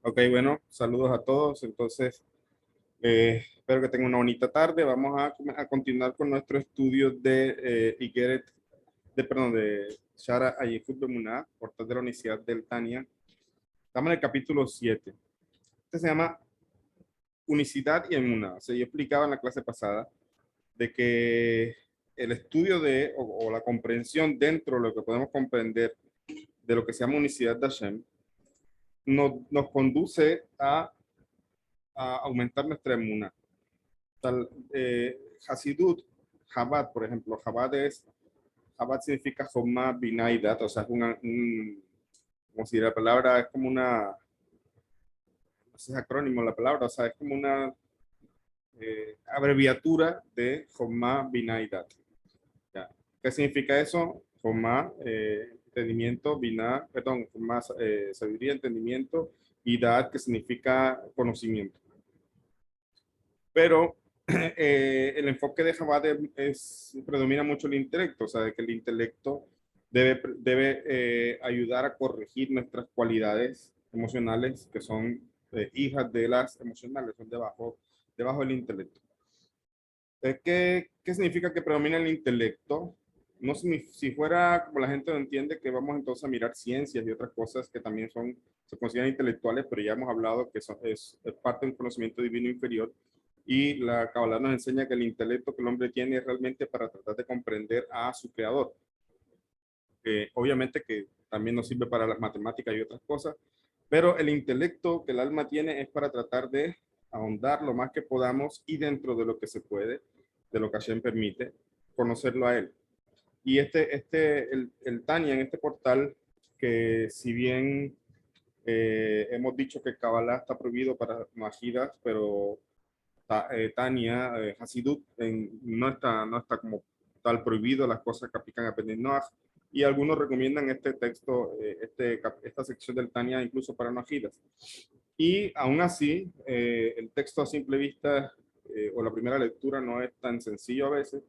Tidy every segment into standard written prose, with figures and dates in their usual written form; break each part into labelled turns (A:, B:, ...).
A: Ok, bueno, saludos a todos. Entonces, espero que tengan una bonita tarde. Vamos a continuar con nuestro estudio de Igeret, de Shara Ayefut Bemuná, portal de la Universidad del Tania. Estamos en el capítulo 7. Este se llama Unicidad y Emuná. O sea, yo explicaba en la clase pasada de que el estudio o la comprensión dentro de lo que podemos comprender de lo que se llama unicidad de Hashem nos conduce a aumentar nuestra emuná. Tal, Hasidut, Chabad, por ejemplo, Chabad significa Jomá Binaidat, o sea, es como si la palabra es como no sé, es acrónimo la palabra, o sea, es como una abreviatura de Jomá Binaidat. ¿Ya? ¿Qué significa eso? Jomá, entendimiento, Biná, perdón, Jomá, sabiduría, entendimiento, y Dat, que significa conocimiento. Pero el enfoque de Chabad predomina mucho el intelecto, o sea, de que el intelecto debe ayudar a corregir nuestras cualidades emocionales, que son hijas de las emocionales, son debajo del intelecto. ¿Qué significa que predomina el intelecto? No si fuera como la gente lo entiende, que vamos entonces a mirar ciencias y otras cosas que también se consideran intelectuales, pero ya hemos hablado que es parte de un conocimiento divino inferior. Y la Kabbalah nos enseña que el intelecto que el hombre tiene es realmente para tratar de comprender a su creador. Obviamente que también nos sirve para las matemáticas y otras cosas, pero el intelecto que el alma tiene es para tratar de ahondar lo más que podamos y dentro de lo que se puede, de lo que Hashem permite, conocerlo a él. Y el Tania en este portal, que si bien hemos dicho que Kabbalah está prohibido para Majidas, pero Tania, Hasidut, no está como tal prohibido las cosas que aplican a Penit Noach, y algunos recomiendan este texto, esta sección del Tania incluso para Noajidas. Y aún así, el texto a simple vista o la primera lectura no es tan sencillo a veces,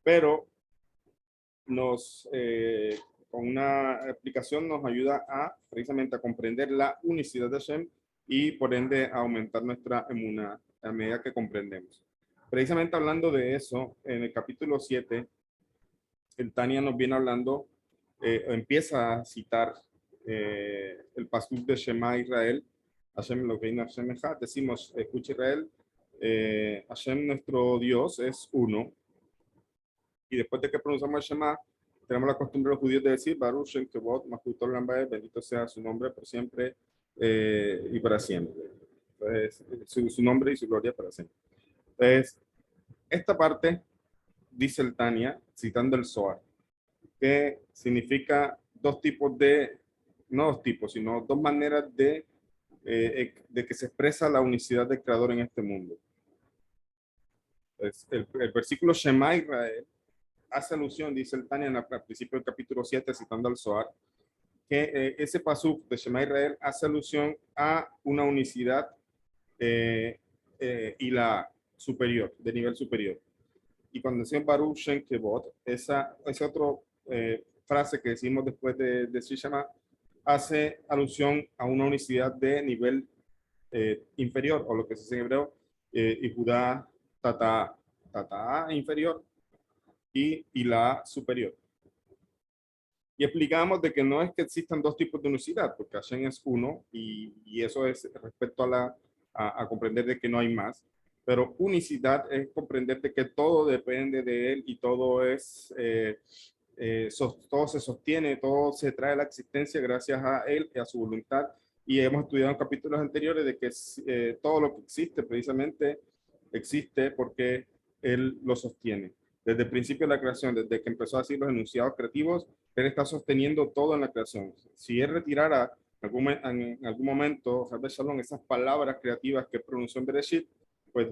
A: pero nos, con una explicación nos ayuda precisamente a comprender la unicidad de Hashem y por ende a aumentar nuestra emuná a medida que comprendemos. Precisamente hablando de eso, en el capítulo 7, el Tania nos viene hablando, empieza a citar el pasuk de Shema Israel, Hashem Eloheinu Hashem Echad, decimos, escucha Israel, Hashem nuestro Dios es uno, y después de que pronunciamos el Shema, tenemos la costumbre de los judíos de decir, Baruch Shem Kevod, Machuto Lambae, bendito sea su nombre por siempre y para siempre. Entonces, su nombre y su gloria para siempre. Entonces, esta parte dice el Tania, citando el Zohar, que significa no dos tipos, sino dos maneras de que se expresa la unicidad del Creador en este mundo. Entonces, el versículo Shema Israel hace alusión, dice el Tania al principio del capítulo 7, citando al Zohar, que ese pasuk de Shema Israel hace alusión a una unicidad y la superior, de nivel superior. Y cuando decimos Baruch Shem Kevod, esa otra frase que decimos después de decir Shema, hace alusión a una unicidad de nivel inferior, o lo que se dice en hebreo, y Judá tata inferior y la superior. Y explicamos de que no es que existan dos tipos de unicidad, porque Hashem es uno y eso es respecto a comprender de que no hay más. Pero unicidad es comprender de que todo depende de él y todo se sostiene, todo se trae a la existencia gracias a él y a su voluntad. Y hemos estudiado en capítulos anteriores de que todo lo que existe precisamente existe porque él lo sostiene. Desde el principio de la creación, desde que empezó a decir los enunciados creativos, él está sosteniendo todo en la creación. Si él retirara en algún momento, Shalom, esas palabras creativas que pronunció en Bereshit, pues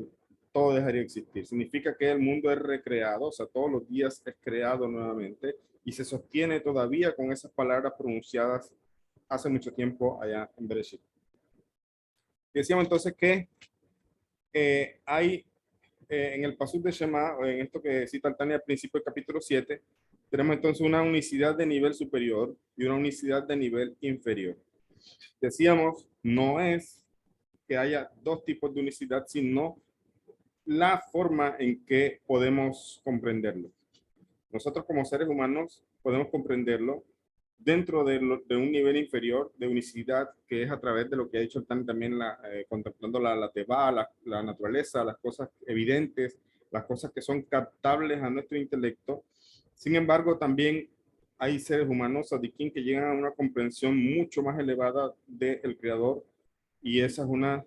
A: todo dejaría de existir. Significa que el mundo es recreado, o sea, todos los días es creado nuevamente y se sostiene todavía con esas palabras pronunciadas hace mucho tiempo allá en Bereshit. Decíamos entonces que hay en el pasuk de Shema, en esto que cita Tania al principio del capítulo 7, tenemos entonces una unicidad de nivel superior y una unicidad de nivel inferior. Decíamos, no es que haya dos tipos de unicidad, sino la forma en que podemos comprenderlo. Nosotros como seres humanos podemos comprenderlo dentro de un nivel inferior de unicidad, que es a través de lo que ha dicho también, contemplando la teba, la naturaleza, las cosas evidentes, las cosas que son captables a nuestro intelecto. Sin embargo, también hay seres humanos, Sadiquín, que llegan a una comprensión mucho más elevada del Creador, y esa es una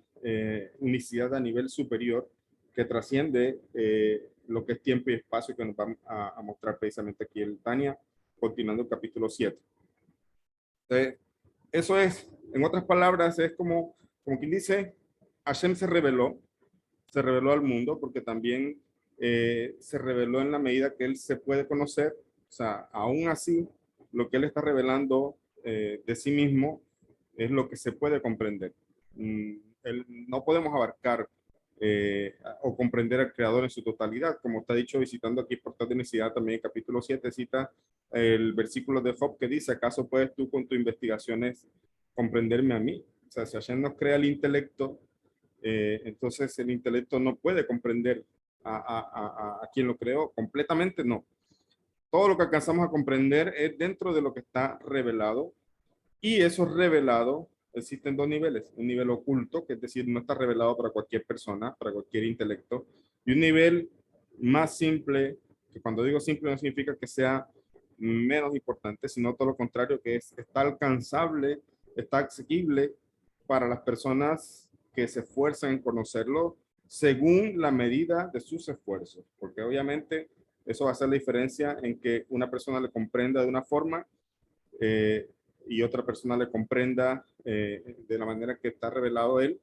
A: unicidad a nivel superior que trasciende lo que es tiempo y espacio, que nos va a mostrar precisamente aquí el Tania, continuando el capítulo 7. Entonces, eso es, en otras palabras, es como quien dice, Hashem se reveló al mundo, porque también se reveló en la medida que él se puede conocer. O sea, aún así, lo que él está revelando de sí mismo es lo que se puede comprender. No podemos abarcar o comprender al Creador en su totalidad, como está dicho, visitando aquí Portal de Unicidad, también el capítulo 7 cita el versículo de Job que dice: ¿acaso puedes tú con tus investigaciones comprenderme a mí? O sea, si Hashem nos crea el intelecto, entonces el intelecto no puede comprender a quien lo creó completamente, no. Todo lo que alcanzamos a comprender es dentro de lo que está revelado, y eso revelado existen dos niveles: un nivel oculto, que es decir, no está revelado para cualquier persona, para cualquier intelecto, y un nivel más simple, que cuando digo simple no significa que sea menos importante, sino todo lo contrario, que está alcanzable, está asequible para las personas que se esfuerzan en conocerlo según la medida de sus esfuerzos, porque obviamente eso va a hacer la diferencia en que una persona le comprenda de una forma eh, y otra persona le comprenda de la manera que está revelado él,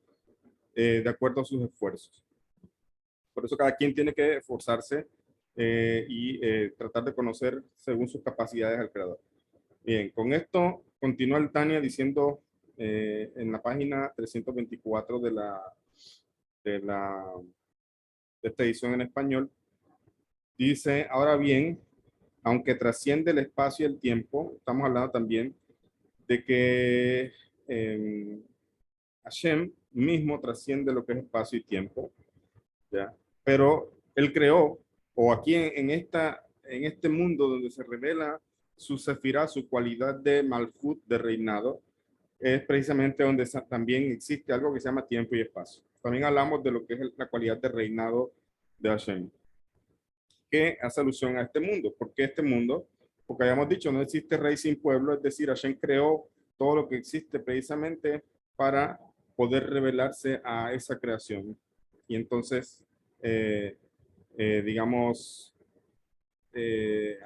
A: de acuerdo a sus esfuerzos. Por eso cada quien tiene que esforzarse y tratar de conocer según sus capacidades al Creador. Bien, con esto continúa el Tania diciendo en la página 324 de, la, de esta edición en español, dice: ahora bien, aunque trasciende el espacio y el tiempo, estamos hablando también de que Hashem mismo trasciende lo que es espacio y tiempo, ¿ya? Pero él creó, o aquí en este mundo donde se revela su sefirá, su cualidad de malhut, de reinado, es precisamente donde también existe algo que se llama tiempo y espacio. También hablamos de lo que es la cualidad de reinado de Hashem, que hace alusión a este mundo. ¿Por qué este mundo? Porque habíamos dicho, no existe rey sin pueblo, es decir, Hashem creó todo lo que existe precisamente para poder revelarse a esa creación. Y entonces, digamos,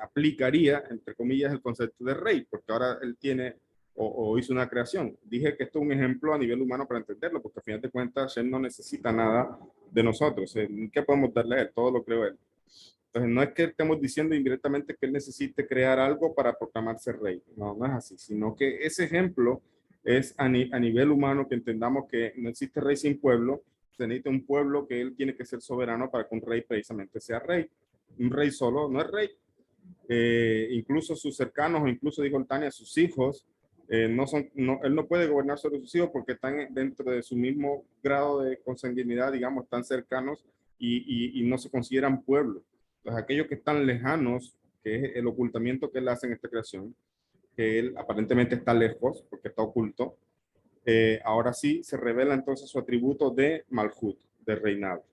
A: aplicaría, entre comillas, el concepto de rey, porque ahora él tiene o hizo una creación. Dije que esto es un ejemplo a nivel humano para entenderlo, porque al final de cuentas, Hashem no necesita nada de nosotros. ¿Qué podemos darle a él? Todo lo creó él. Entonces, no es que estemos diciendo indirectamente que él necesite crear algo para proclamarse rey. No, no es así, sino que ese ejemplo es a nivel humano, que entendamos que no existe rey sin pueblo. Se necesita un pueblo, que él tiene que ser soberano para que un rey precisamente sea rey. Un rey solo no es rey. Incluso sus cercanos, o incluso dijo el Tania, sus hijos, él no puede gobernar sobre sus hijos porque están dentro de su mismo grado de consanguinidad, digamos, están cercanos y no se consideran pueblo. Entonces, aquellos que están lejanos, que es el ocultamiento que él hace en esta creación, que él aparentemente está lejos porque está oculto, ahora sí se revela entonces su atributo de Malhut, de reinado,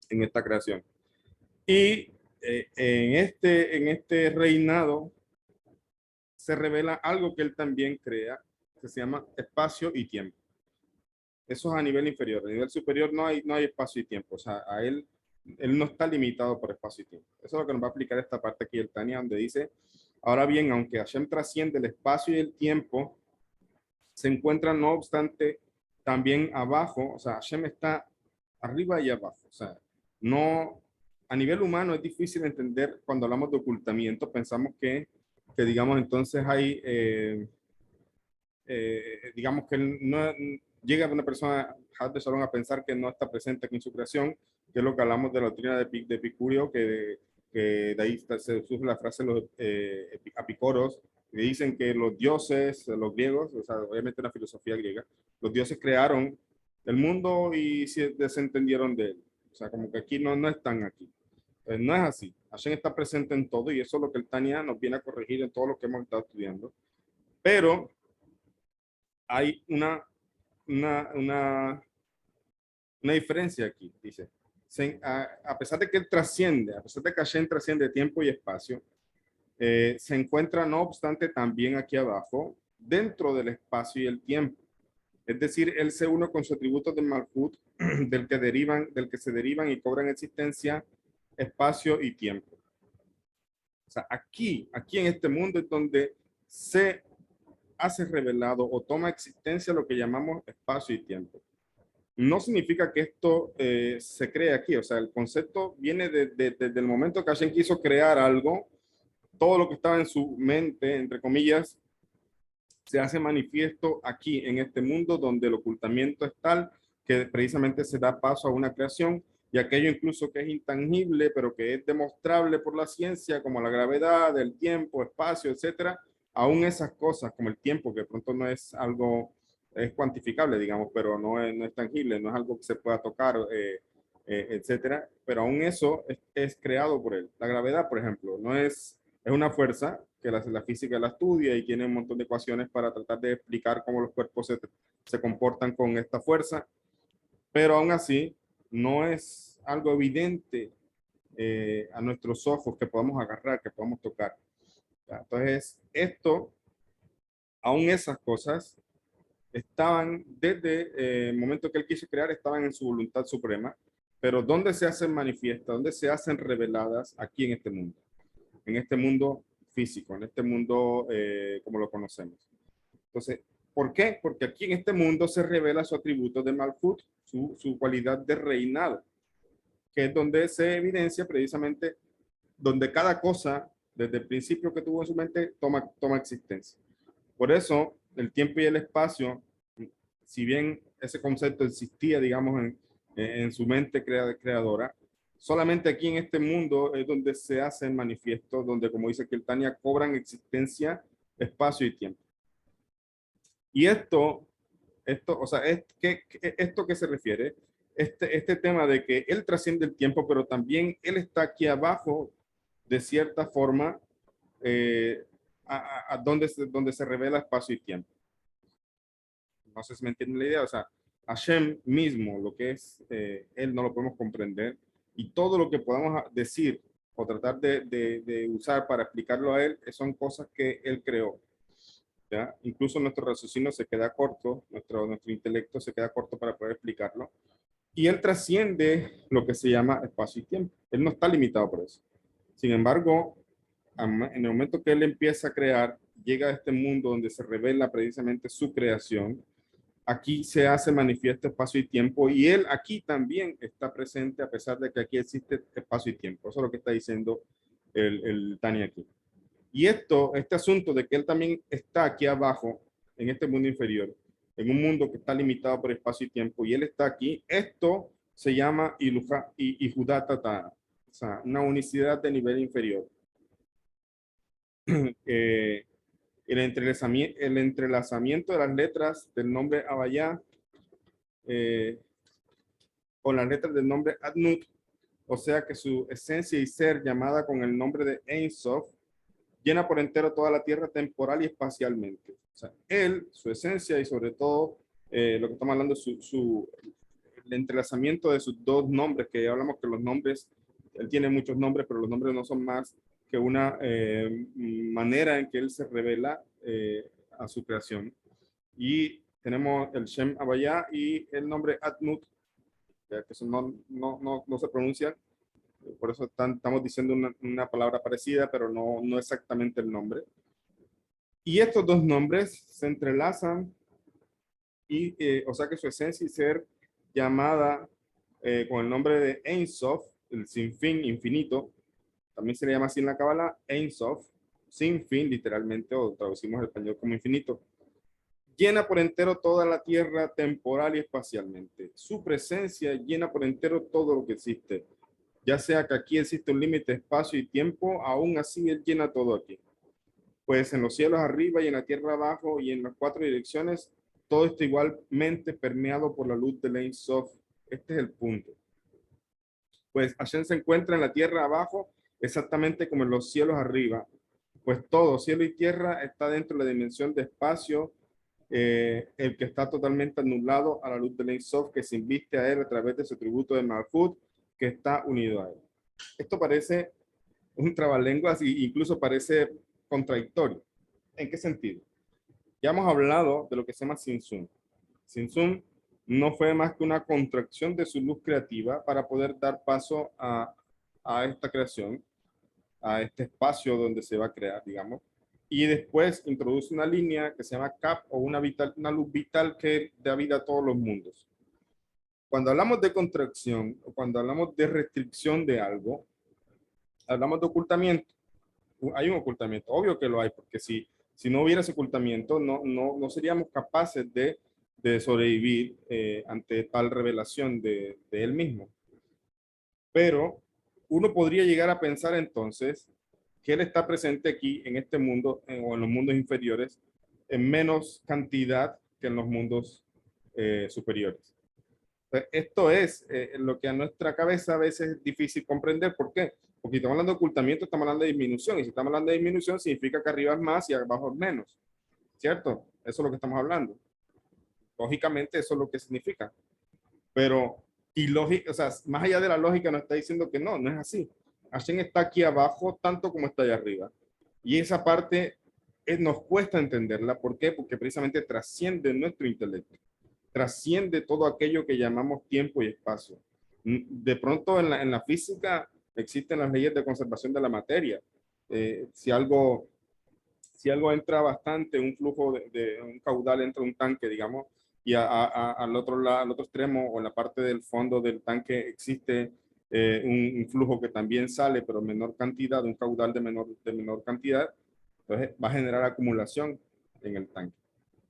A: en esta creación. Y en este reinado se revela algo que él también crea, que se llama espacio y tiempo. Eso es a nivel inferior. A nivel superior no hay espacio y tiempo. O sea, él no está limitado por espacio y tiempo. Eso es lo que nos va a explicar esta parte aquí del Tania, donde dice: ahora bien, aunque Hashem trasciende el espacio y el tiempo, se encuentra no obstante también abajo. O sea, Hashem está arriba y abajo. O sea, no, a nivel humano es difícil entender cuando hablamos de ocultamiento. Pensamos que digamos, entonces hay, digamos que no llega una persona de Shalom a pensar que no está presente aquí en su creación, que es lo que hablamos de la doctrina de Epicurio, que de ahí se surge la frase de los apicoros, Y dicen que los dioses, los griegos, o sea, obviamente la filosofía griega, los dioses crearon el mundo y se desentendieron de él. O sea, como que aquí no están aquí. No es así. Hashem está presente en todo y eso es lo que el Tania nos viene a corregir en todo lo que hemos estado estudiando. Pero hay una diferencia aquí, dice. A pesar de que él trasciende, a pesar de que Hashem trasciende tiempo y espacio, se encuentra no obstante también aquí abajo, dentro del espacio y el tiempo. Es decir, él se une con sus atributos de Malhut, del que se derivan y cobran existencia, espacio y tiempo. O sea, aquí en este mundo es donde se hace revelado o toma existencia lo que llamamos espacio y tiempo. No significa que esto se cree aquí, o sea, el concepto viene desde el momento que Hashem quiso crear algo, todo lo que estaba en su mente, entre comillas, se hace manifiesto aquí en este mundo donde el ocultamiento es tal que precisamente se da paso a una creación y aquello incluso que es intangible, pero que es demostrable por la ciencia, como la gravedad, el tiempo, espacio, etcétera, aún esas cosas como el tiempo, que de pronto no es algo, es cuantificable, digamos, pero no es tangible, no es algo que se pueda tocar, etcétera, pero aún eso es creado por él. La gravedad, por ejemplo, no es una fuerza que la física la estudia y tiene un montón de ecuaciones para tratar de explicar cómo los cuerpos se comportan con esta fuerza, pero aún así no es algo evidente a nuestros ojos que podamos agarrar, que podamos tocar. Entonces, aún esas cosas estaban desde el momento que él quiso crear, estaban en su voluntad suprema, pero ¿dónde se hacen manifiestas? ¿Dónde se hacen reveladas? Aquí en este mundo físico, en este mundo como lo conocemos. Entonces, ¿por qué? Porque aquí en este mundo se revela su atributo de Malhut, su cualidad de reinado, que es donde se evidencia precisamente donde cada cosa, desde el principio que tuvo en su mente, toma existencia. Por eso, el tiempo y el espacio, si bien ese concepto existía, digamos, en su mente creadora, solamente aquí en este mundo es donde se hace el manifiesto, donde, como dice que el Tania, cobran existencia, espacio y tiempo. Y o sea, ¿esto qué se refiere? Este tema de que él trasciende el tiempo, pero también él está aquí abajo, de cierta forma, donde se revela espacio y tiempo. No sé si me entienden la idea, o sea, Hashem mismo, lo que es, él no lo podemos comprender, y todo lo que podamos decir o tratar de usar para explicarlo a él, son cosas que él creó. ¿Ya? Incluso nuestro raciocinio se queda corto, nuestro intelecto se queda corto para poder explicarlo. Y él trasciende lo que se llama espacio y tiempo. Él no está limitado por eso. Sin embargo, en el momento que él empieza a crear, llega a este mundo donde se revela precisamente su creación. Aquí se hace manifiesto espacio y tiempo y él aquí también está presente a pesar de que aquí existe espacio y tiempo. Eso es lo que está diciendo el Tani aquí. Y este asunto de que él también está aquí abajo, en este mundo inferior, en un mundo que está limitado por espacio y tiempo, y él está aquí, esto se llama Ihudatata, o sea, una unicidad de nivel inferior. El entrelazamiento de las letras del nombre Abayá con las letras del nombre Adnut, o sea que su esencia y ser llamada con el nombre de Ein Sof, llena por entero toda la tierra temporal y espacialmente. O sea, él, su esencia y sobre todo lo que estamos hablando, el entrelazamiento de sus dos nombres, que hablamos que los nombres, él tiene muchos nombres, pero los nombres no son más que una manera en que él se revela a su creación. Y tenemos el Shem Abayá y el nombre Adnut, que eso no se pronuncia, por eso estamos diciendo una palabra parecida, pero no exactamente el nombre. Y estos dos nombres se entrelazan y, o sea que su esencia y ser llamada con el nombre de Ein Sof, el sin fin, infinito, también se le llama así en la Cábala, Ein Sof, sin fin, literalmente, o traducimos al español como infinito, llena por entero toda la tierra temporal y espacialmente. Su presencia llena por entero todo lo que existe. Ya sea que aquí existe un límite de espacio y tiempo, aún así él llena todo aquí. pues en los cielos arriba y en la tierra abajo y en las cuatro direcciones, todo está igualmente permeado por la luz del Ein Sof. Este es el punto. Pues Hashem se encuentra en la tierra abajo, exactamente como en los cielos arriba. Pues todo, cielo y tierra, está dentro de la dimensión de espacio, el que está totalmente anulado a la luz del Ein Sof, que se inviste a él a través de su tributo de Malhut, que está unido a él. Esto parece un trabalenguas y incluso parece contradictorio. ¿En qué sentido? Ya hemos hablado de lo que se llama Sinsun. Sinsun no fue más que una contracción de su luz creativa para poder dar paso a esta creación, a este espacio donde se va a crear, digamos. Y después introduce una línea que se llama Cap o una luz vital que da vida a todos los mundos. Cuando hablamos de contracción o cuando hablamos de restricción de algo, hablamos de ocultamiento. Hay un ocultamiento, obvio que lo hay, porque si no hubiera ese ocultamiento, no seríamos capaces de sobrevivir ante tal revelación de él mismo. Pero uno podría llegar a pensar entonces que él está presente aquí en este mundo o en los mundos inferiores en menos cantidad que en los mundos superiores. Esto es lo que a nuestra cabeza a veces es difícil comprender. ¿Por qué? Porque si estamos hablando de ocultamiento, estamos hablando de disminución. Y si estamos hablando de disminución, significa que arriba es más y abajo es menos. ¿Cierto? Eso es lo que estamos hablando. Lógicamente, eso es lo que significa. Pero, o sea, más allá de la lógica, nos está diciendo que no es así. Hashem está aquí abajo tanto como está allá arriba. Y esa parte nos cuesta entenderla. ¿Por qué? Porque precisamente trasciende nuestro intelecto, trasciende todo aquello que llamamos tiempo y espacio. De pronto en la física existen las leyes de conservación de la materia. Si algo entra bastante, un flujo de un caudal entra un tanque, digamos, y al otro lado, al otro extremo o en la parte del fondo del tanque existe un flujo que también sale, pero en menor cantidad, un caudal de menor cantidad, entonces va a generar acumulación en el tanque.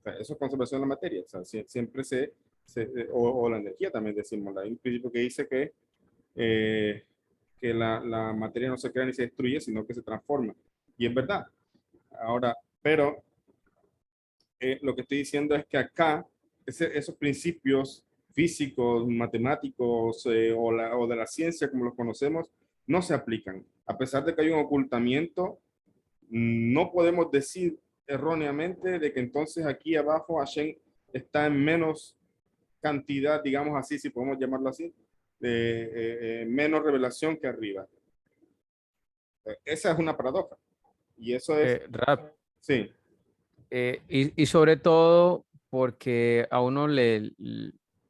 A: O sea, eso es conservación de la materia. O sea, siempre o la energía también decimos. Hay un principio que dice que la materia no se crea ni se destruye, sino que se transforma. Y es verdad. Ahora, pero lo que estoy diciendo es que acá esos principios físicos, matemáticos o de la ciencia como los conocemos, no se aplican. A pesar de que hay un ocultamiento, no podemos decir erróneamente de que entonces aquí abajo Hashem está en menos cantidad, digamos así, si podemos llamarlo así, de menos revelación que arriba. Esa es una paradoja. Y eso es,
B: Rap,
A: sí.
B: y sobre todo porque a uno le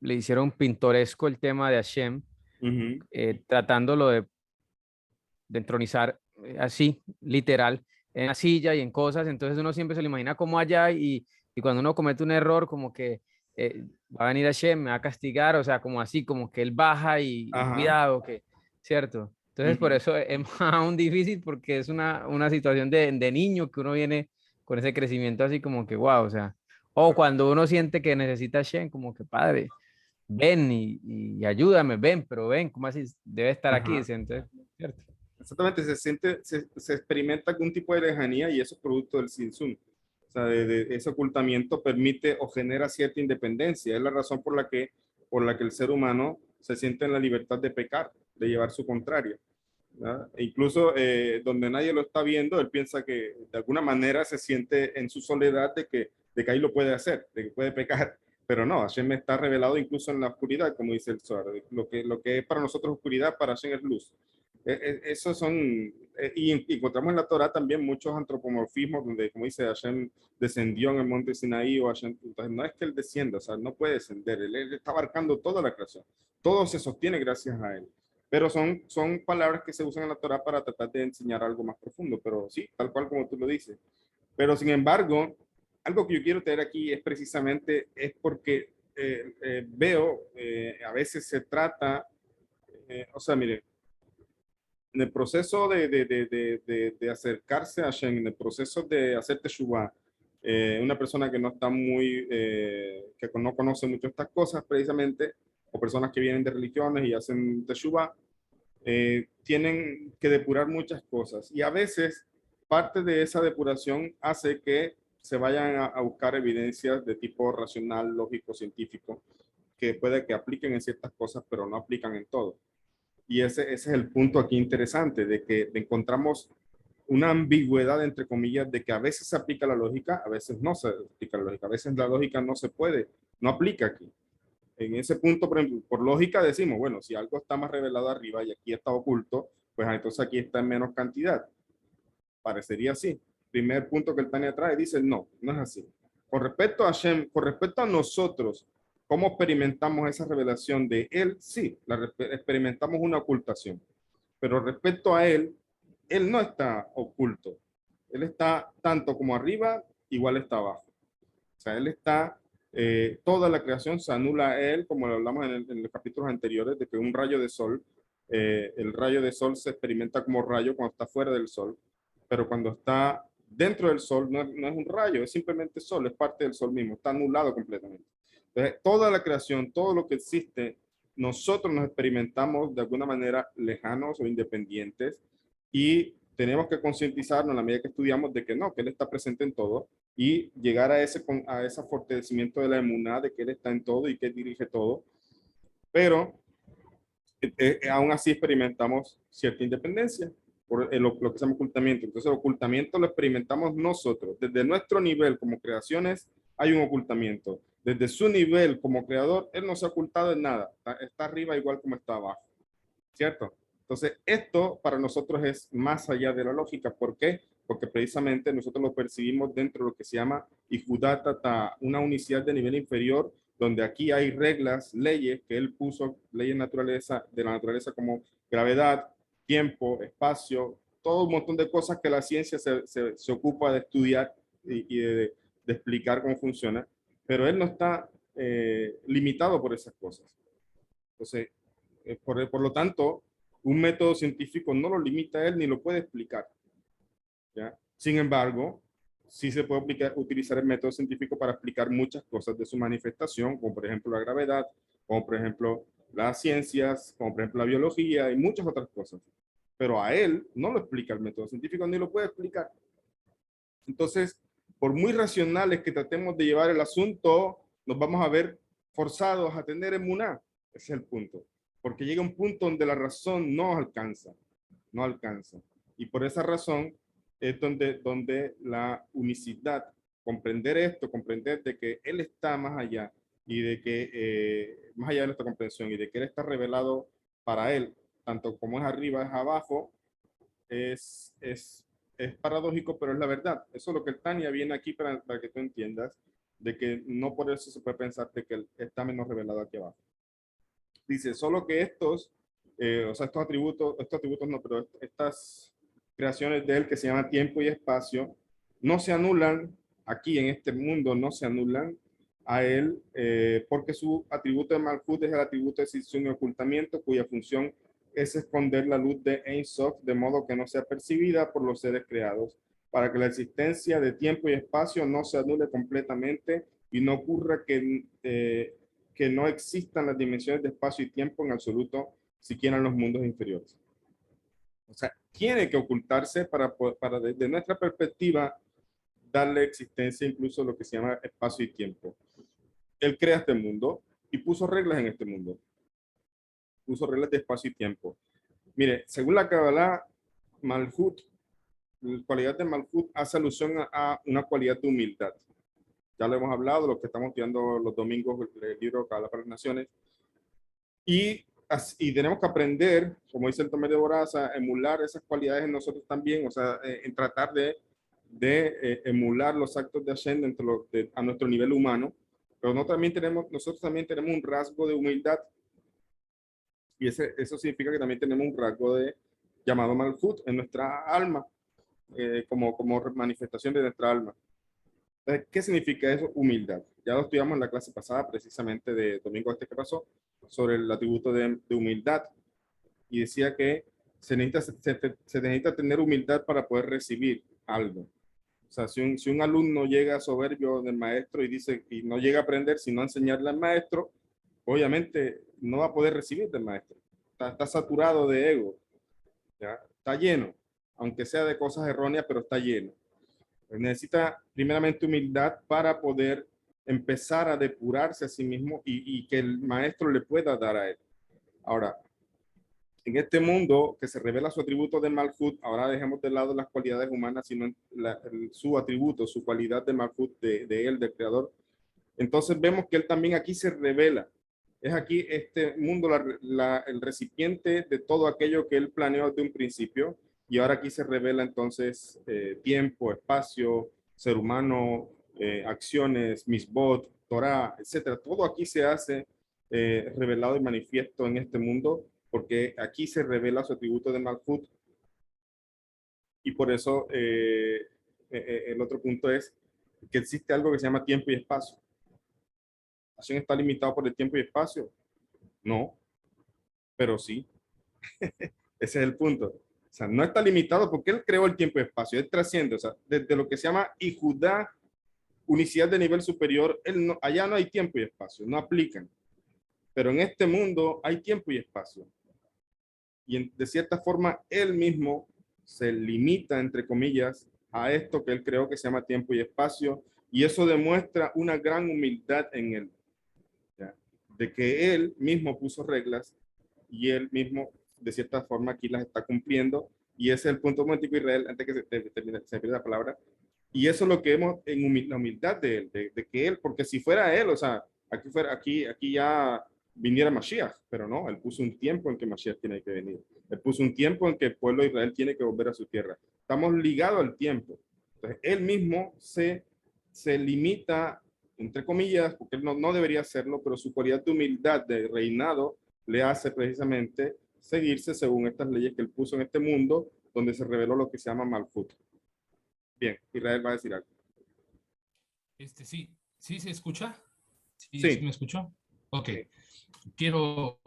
B: hicieron pintoresco el tema de Hashem,
A: Ujú.
B: tratándolo de entronizar así, literal, en la silla y en cosas, entonces uno siempre se lo imagina como allá y cuando uno comete un error como que va a venir Hashem, me va a castigar, o sea, como así, como que él baja y
A: Ajá.
B: cuidado, que, ¿cierto? Entonces por
A: Ujú.
B: eso es más aún difícil porque es una situación de niño que uno viene con ese crecimiento así como que, wow, o sea, o cuando uno siente que necesita Hashem, como que padre, ven y ayúdame, ven, pero ven, ¿cómo así? Debe estar aquí,
A: Ajá.
B: dice, entonces, ¿cierto?
A: Exactamente, se experimenta algún tipo de lejanía y eso es producto del Sinsun. O sea, de ese ocultamiento permite o genera cierta independencia. Es la razón por la que el ser humano se siente en la libertad de pecar, de llevar su contraria. ¿Verdad? E incluso donde nadie lo está viendo, él piensa que de alguna manera se siente en su soledad de que ahí lo puede hacer, de que puede pecar. Pero no, Hashem está revelado incluso en la oscuridad, como dice el Zohar. Lo que es para nosotros oscuridad, para Hashem es luz. Esos son, y encontramos en la Torah también muchos antropomorfismos donde, como dice, Hashem descendió en el monte Sinaí o Hashem, entonces no es que él descienda, o sea, no puede descender, él está abarcando toda la creación, todo se sostiene gracias a él. Pero son palabras que se usan en la Torah para tratar de enseñar algo más profundo, pero sí, tal cual como tú lo dices. Pero sin embargo, algo que yo quiero tener aquí es porque veo, a veces se trata, o sea, mire, en el proceso de acercarse a Hashem, en el proceso de hacer Teshuvah, una persona que no está que no conoce mucho estas cosas precisamente, o personas que vienen de religiones y hacen Teshuvah, tienen que depurar muchas cosas. Y a veces parte de esa depuración hace que se vayan a buscar evidencias de tipo racional, lógico, científico, que puede que apliquen en ciertas cosas, pero no aplican en todo. Y ese es el punto aquí interesante, de que encontramos una ambigüedad, entre comillas, de que a veces se aplica la lógica, a veces no se aplica la lógica, a veces la lógica no se puede, no aplica aquí. En ese punto, por ejemplo, por lógica decimos, bueno, si algo está más revelado arriba y aquí está oculto, pues entonces aquí está en menos cantidad. Parecería así. Primer punto que el Tania trae, dice, no, no es así. Con respecto a Hashem, con respecto a nosotros, ¿cómo experimentamos esa revelación de él? Sí, experimentamos una ocultación. Pero respecto a él no está oculto. Él está tanto como arriba, igual está abajo. O sea, él está, toda la creación se anula a él, como lo hablamos en los capítulos anteriores, de que un rayo de sol, el rayo de sol se experimenta como rayo cuando está fuera del sol, pero cuando está dentro del sol no es un rayo, es simplemente sol, es parte del sol mismo, está anulado completamente. Entonces, toda la creación, todo lo que existe, nosotros nos experimentamos de alguna manera lejanos o independientes y tenemos que concientizarnos a la medida que estudiamos de que no, que Él está presente en todo y llegar a ese fortalecimiento de la emuná, de que Él está en todo y que Él dirige todo. Pero aún así experimentamos cierta independencia por lo que se llama ocultamiento. Entonces el ocultamiento lo experimentamos nosotros. Desde nuestro nivel como creaciones hay un ocultamiento. Desde su nivel como creador, Él no se ha ocultado en nada. Está arriba igual como está abajo. ¿Cierto? Entonces, esto para nosotros es más allá de la lógica. ¿Por qué? Porque precisamente nosotros lo percibimos dentro de lo que se llama Ijudátata, una unicidad de nivel inferior, donde aquí hay reglas, leyes que él puso, leyes de la naturaleza como gravedad, tiempo, espacio, todo un montón de cosas que la ciencia se ocupa de estudiar y de explicar cómo funciona, pero él no está limitado por esas cosas. Entonces, por lo tanto, un método científico no lo limita a él ni lo puede explicar. ¿Ya? Sin embargo, sí se puede utilizar el método científico para explicar muchas cosas de su manifestación, como por ejemplo la gravedad, como por ejemplo las ciencias, como por ejemplo la biología y muchas otras cosas. Pero a él no lo explica el método científico ni lo puede explicar. Entonces, por muy racionales que tratemos de llevar el asunto, nos vamos a ver forzados a tener emuná. Ese es el punto. Porque llega un punto donde la razón no alcanza. No alcanza. Y por esa razón es donde la unicidad, comprender esto, comprender de que Él está más allá y de que, más allá de nuestra comprensión y de que Él está revelado para Él, tanto como es arriba, es abajo, es paradójico, pero es la verdad. Eso es lo que el Tania viene aquí para que tú entiendas, de que no por eso se puede pensar de que él está menos revelado aquí abajo. Dice, solo que o sea, estos atributos no, pero estas creaciones de él que se llama tiempo y espacio, no se anulan aquí en este mundo, no se anulan a él, porque su atributo de Malkut es el atributo de decisión y ocultamiento, cuya función es esconder la luz de Ein Sof de modo que no sea percibida por los seres creados, para que la existencia de tiempo y espacio no se anule completamente y no ocurra que no existan las dimensiones de espacio y tiempo en absoluto, siquiera en los mundos inferiores. O sea, tiene que ocultarse para desde nuestra perspectiva darle existencia incluso a lo que se llama espacio y tiempo. Él crea este mundo y puso reglas en este mundo. Puso reglas de espacio y tiempo. Mire, según la Kabbalah, Malhut, la cualidad de Malhut hace alusión a una cualidad de humildad. Ya lo hemos hablado, lo que estamos estudiando los domingos, el libro Kabbalah para las Naciones. Y tenemos que aprender, como dice el Tomer de Boraza, a emular esas cualidades en nosotros también, o sea, en tratar de emular los actos de Hashem a nuestro nivel humano, pero nosotros también tenemos un rasgo de humildad, y eso significa que también tenemos un rasgo llamado Malhut en nuestra alma, como manifestación de nuestra alma. Entonces, ¿qué significa eso? Humildad. Ya lo estudiamos en la clase pasada, precisamente de domingo este que pasó, sobre el atributo de humildad. Y decía que se necesita tener humildad para poder recibir algo. O sea, si un alumno llega soberbio del maestro y no llega a aprender, sino a enseñarle al maestro, obviamente no va a poder recibir del maestro. Está saturado de ego, ¿ya? Está lleno. aunque sea de cosas erróneas, pero está lleno. Necesita primeramente humildad para poder empezar a depurarse a sí mismo y que el maestro le pueda dar a él. Ahora, en este mundo que se revela su atributo de Malhut, ahora dejemos de lado las cualidades humanas, sino su atributo, su cualidad de Malhut, de él, del creador. Entonces vemos que él también aquí se revela. Es aquí este mundo el recipiente de todo aquello que él planeó desde un principio, y ahora aquí se revela entonces tiempo, espacio, ser humano, acciones, misbot, Torah, etcétera. Todo aquí se hace revelado y manifiesto en este mundo, porque aquí se revela su atributo de Malhut, y por eso el otro punto es que existe algo que se llama tiempo y espacio. ¿La acción está limitado por el tiempo y espacio? No, pero sí. Ese es el punto. O sea, no está limitado porque él creó el tiempo y espacio, él trasciende, o sea, desde lo que se llama Ijudá, unicidad de nivel superior, allá no hay tiempo y espacio, no aplican. Pero en este mundo hay tiempo y espacio. Y de cierta forma, él mismo se limita, entre comillas, a esto que él creó que se llama tiempo y espacio, y eso demuestra una gran humildad en él, ¿ya? De que él mismo puso reglas y él mismo, de cierta forma, aquí las está cumpliendo. Y ese es el punto momentico, Israel, antes que se pierda la palabra. Y eso es lo que vemos en la humildad de él, de que él, porque si fuera él, o sea, aquí ya viniera Mashiach, pero no, él puso un tiempo en que Mashiach tiene que venir. Él puso un tiempo en que el pueblo de Israel tiene que volver a su tierra. Estamos ligados al tiempo. Entonces, él mismo se limita, entre comillas, porque él no debería hacerlo, pero su cualidad de humildad, de reinado, le hace precisamente seguirse según estas leyes que él puso en este mundo, donde se reveló lo que se llama Malhut. Bien, Israel va a decir algo.
C: Sí, ¿sí se escucha? ¿Sí, sí
A: Sí.
C: me escuchó? Ok.
A: Sí.
C: Quiero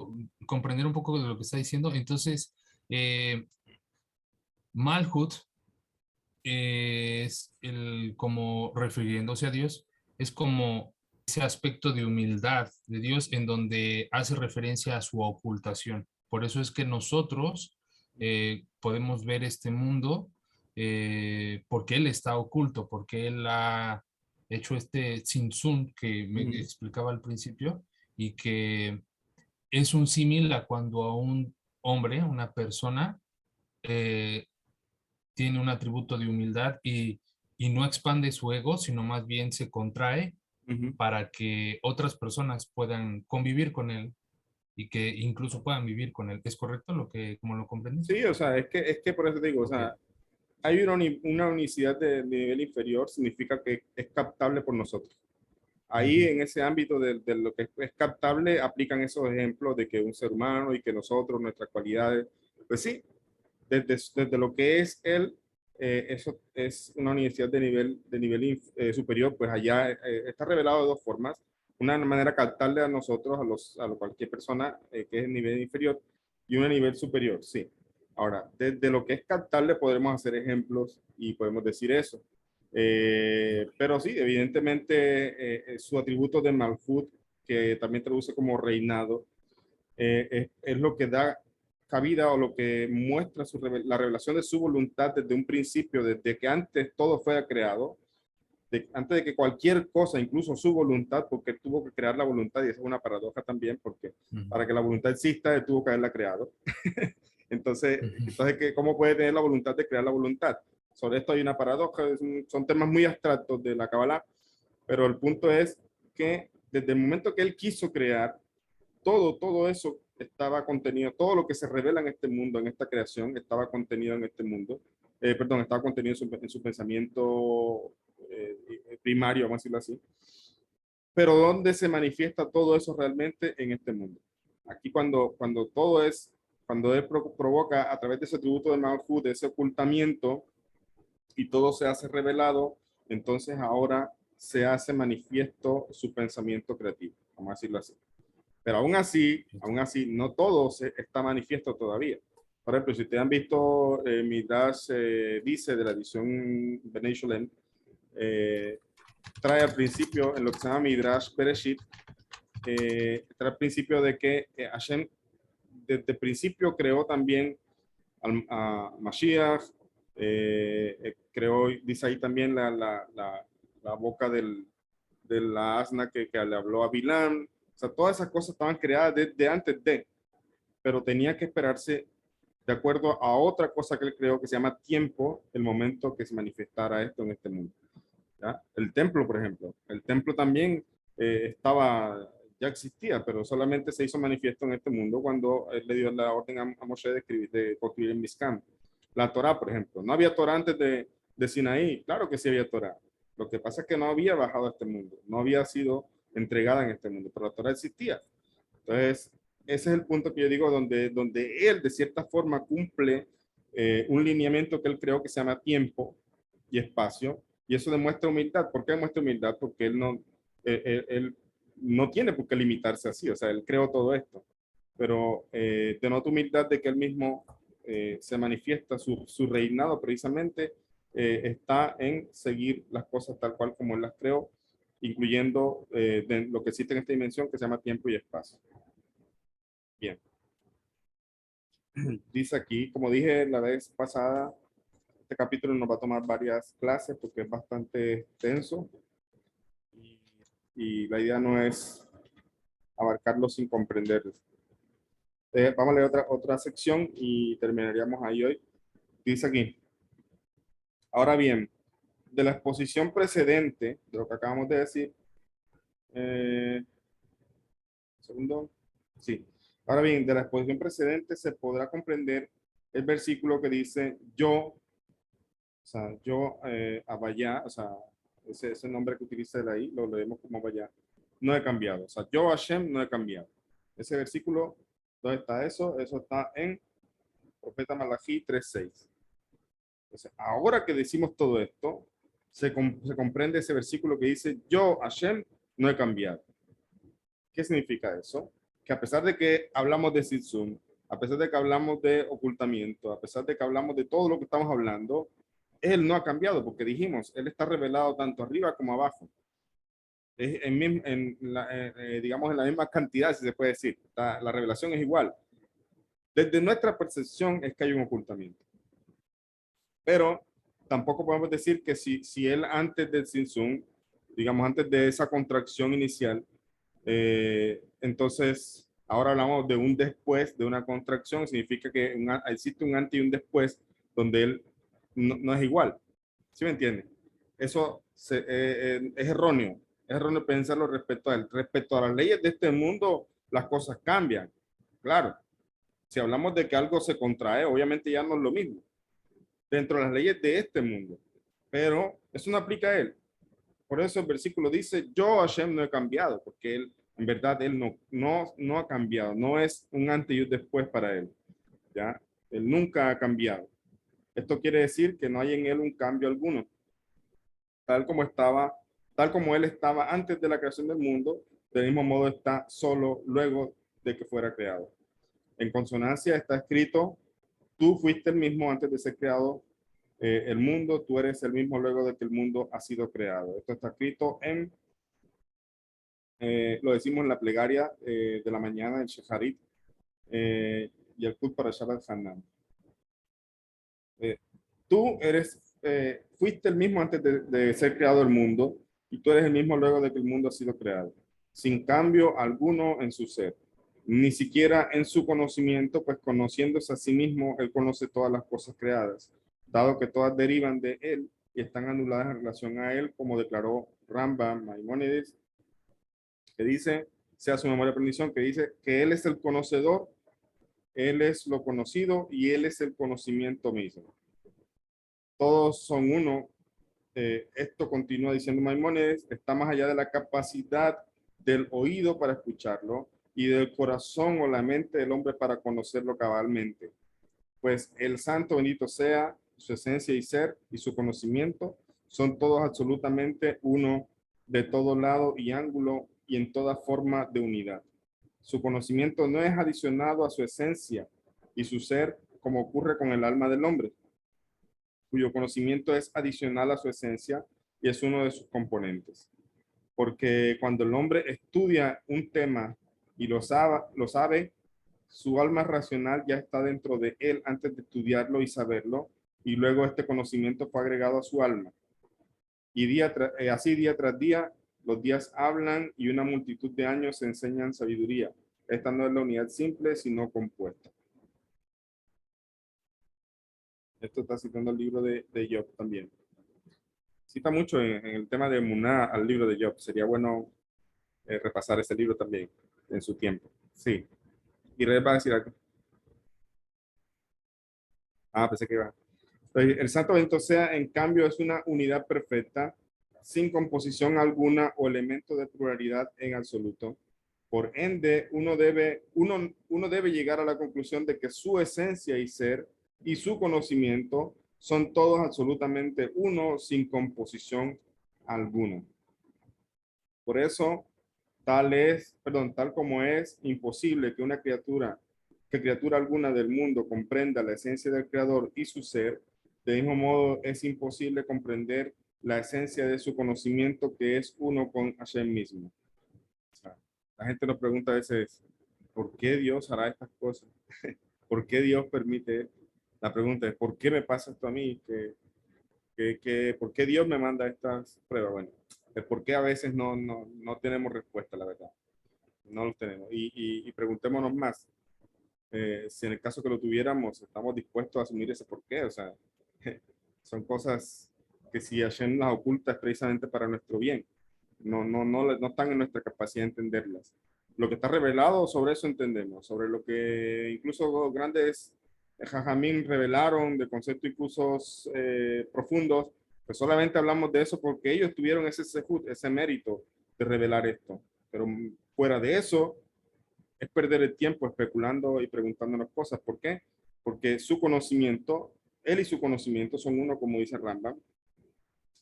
C: comprender un poco de lo que está diciendo. Entonces, Malhut es como refiriéndose a Dios, es como ese aspecto de humildad de Dios en donde hace referencia a su ocultación. Por eso es que nosotros podemos ver este mundo porque Él está oculto, porque Él ha hecho este Tzimtzum que me explicaba al principio, y que es un símil a cuando a un hombre, una persona, tiene un atributo de humildad y no expande su ego, sino más bien se contrae para que otras personas puedan convivir con él y que incluso puedan vivir con él. ¿Es correcto como lo comprendí?
A: Sí, o sea, es que por eso te digo, o sea, hay una unicidad de nivel inferior, significa que es captable por nosotros. Ahí en ese ámbito de lo que es captable, aplican esos ejemplos de que un ser humano y que nosotros, nuestras cualidades, pues sí, desde lo que es él, eso es una universidad de nivel superior, pues allá está revelado de dos formas. Una manera captable a nosotros, a cualquier persona que es el nivel inferior, y una nivel superior, sí. Ahora, desde lo que es captable podemos hacer ejemplos y podemos decir eso. Pero sí, evidentemente su atributo de Malhut, que también traduce como reinado, es lo que da cabida o lo que muestra la revelación de su voluntad desde un principio, desde que antes todo fuera creado, antes de que cualquier cosa, incluso su voluntad, porque él tuvo que crear la voluntad, y esa es una paradoja también, porque para que la voluntad exista, él tuvo que haberla creado. Entonces, ¿cómo puede tener la voluntad de crear la voluntad? Sobre esto hay una paradoja, son temas muy abstractos de la Kabbalah, pero el punto es que desde el momento que él quiso crear, todo eso estaba contenido, todo lo que se revela en este mundo, en esta creación, estaba contenido en este mundo, estaba contenido en su pensamiento primario, vamos a decirlo así. Pero ¿dónde se manifiesta todo eso realmente? En este mundo. Aquí cuando él provoca a través de ese atributo de Malhut, de ese ocultamiento, y todo se hace revelado, entonces ahora se hace manifiesto su pensamiento creativo, vamos a decirlo así. Pero aún así, no todo está manifiesto todavía. Por ejemplo, si ustedes han visto Midrash dice de la edición Bnei Sholem, trae al principio, en lo que se llama Midrash Bereshit, trae al principio de que Hashem desde el principio creó también a Mashiach, Creo, dice ahí también la boca de la asna que le habló a Bilam. O sea, todas esas cosas estaban creadas desde antes de, pero tenía que esperarse de acuerdo a otra cosa que él creó que se llama tiempo, el momento que se manifestara esto en este mundo. ¿Ya? El templo, por ejemplo. El templo también ya existía, pero solamente se hizo manifiesto en este mundo cuando él le dio la orden a Moshe de construir en Mizcam. La Torá, por ejemplo. No había Torá antes de Sinaí. Claro que sí había Torá. Lo que pasa es que no había bajado a este mundo. No había sido entregada en este mundo, pero la Torá existía. Entonces, ese es el punto que yo digo donde él de cierta forma cumple un lineamiento que él creó que se llama tiempo y espacio, y eso demuestra humildad. ¿Por qué demuestra humildad? Porque él no tiene por qué limitarse así, o sea, él creó todo esto, pero denota humildad de que él mismo se manifiesta, su reinado precisamente está en seguir las cosas tal cual como él las creó, incluyendo lo que existe en esta dimensión que se llama tiempo y espacio. Bien. Dice aquí, como dije la vez pasada, este capítulo nos va a tomar varias clases porque es bastante extenso y la idea no es abarcarlo sin comprenderlo. Vamos a leer otra sección y terminaríamos ahí hoy. Dice aquí, ahora bien, de la exposición precedente, de lo que acabamos de decir, segundo, sí. Ahora bien, de la exposición precedente se podrá comprender el versículo que dice yo, o sea, yo, Abayá, o sea, ese nombre que utiliza él ahí, lo leemos como Abayá, no he cambiado. O sea, yo, Hashem, no he cambiado. Ese versículo, ¿dónde está eso? Eso está en Profeta Malachi 3:6. Entonces, ahora que decimos todo esto, se comprende ese versículo que dice, yo, Hashem, no he cambiado. ¿Qué significa eso? Que a pesar de que hablamos de Sitzum, a pesar de que hablamos de ocultamiento, a pesar de que hablamos de todo lo que estamos hablando, él no ha cambiado, porque dijimos, él está revelado tanto arriba como abajo. Es digamos, en la misma cantidad, si se puede decir. La revelación es igual. Desde nuestra percepción es que hay un ocultamiento. Pero tampoco podemos decir que si él antes del Sitzum, digamos, antes de esa contracción inicial, entonces, ahora hablamos de un después, de una contracción, significa que existe un antes y un después, donde él no es igual. ¿Sí me entiende? Eso es erróneo pensarlo respecto a él. Respecto a las leyes de este mundo, las cosas cambian. Claro, si hablamos de que algo se contrae, obviamente ya no es lo mismo dentro de las leyes de este mundo, pero eso no aplica a él. Por eso el versículo dice, yo Hashem no he cambiado, porque él, en verdad, él no ha cambiado, no es un antes y un después para él, ¿ya? Él nunca ha cambiado. Esto quiere decir que no hay en él un cambio alguno, tal como él estaba antes de la creación del mundo, del mismo modo está solo luego de que fuera creado. En consonancia está escrito, tú fuiste el mismo antes de ser creado el mundo, tú eres el mismo luego de que el mundo ha sido creado. Esto está escrito lo decimos en la plegaria de la mañana, el Sheharit, y el Kut para Shabbat Hanan. Tú fuiste el mismo antes de ser creado el mundo, y tú eres el mismo luego de que el mundo ha sido creado, sin cambio alguno en su ser, ni siquiera en su conocimiento, pues conociéndose a sí mismo, él conoce todas las cosas creadas, dado que todas derivan de él y están anuladas en relación a él, como declaró Rambam, Maimónides, que dice, sea su memoria de bendición, que dice que él es el conocedor, él es lo conocido y él es el conocimiento mismo. Todos son uno. Esto continúa diciendo Maimónides, está más allá de la capacidad del oído para escucharlo y del corazón o la mente del hombre para conocerlo cabalmente. Pues el santo bendito sea, su esencia y ser y su conocimiento son todos absolutamente uno de todo lado y ángulo y en toda forma de unidad. Su conocimiento no es adicionado a su esencia y su ser como ocurre con el alma del hombre, cuyo conocimiento es adicional a su esencia y es uno de sus componentes. Porque cuando el hombre estudia un tema y lo sabe, su alma racional ya está dentro de él antes de estudiarlo y saberlo, y luego este conocimiento fue agregado a su alma. Y así día tras día, los días hablan y una multitud de años enseñan sabiduría. Esta no es la unidad simple, sino compuesta. Esto está citando el libro de Job también. Cita mucho en el tema de Muná al libro de Job. Sería bueno repasar ese libro también en su tiempo. Sí. Y Red va a decir algo. Ah, pensé que iba. El santo bendito sea, en cambio, es una unidad perfecta, sin composición alguna o elemento de pluralidad en absoluto. Por ende, uno debe llegar a la conclusión de que su esencia y ser y su conocimiento son todos absolutamente uno, sin composición alguna. Por eso, tal como es imposible que criatura alguna del mundo comprenda la esencia del Creador y su ser, de mismo modo es imposible comprender la esencia de su conocimiento, que es uno con Hashem mismo. O sea, la gente nos pregunta a veces, ¿por qué Dios hará estas cosas? ¿Por qué Dios permite esto? La pregunta es, ¿por qué me pasa esto a mí? ¿Por qué Dios me manda estas pruebas? Bueno, el por qué a veces no tenemos respuesta, la verdad. No lo tenemos. Y preguntémonos más. Si en el caso que lo tuviéramos, estamos dispuestos a asumir ese por qué. O sea, son cosas que si Hashem las oculta es precisamente para nuestro bien. No están en nuestra capacidad de entenderlas. Lo que está revelado, sobre eso entendemos. Sobre lo que incluso grandes Jajamín revelaron de conceptos incluso profundos, pues solamente hablamos de eso porque ellos tuvieron ese mérito de revelar esto. Pero fuera de eso, es perder el tiempo especulando y preguntándonos cosas. ¿Por qué? Porque su conocimiento, él y su conocimiento son uno, como dice Rambam.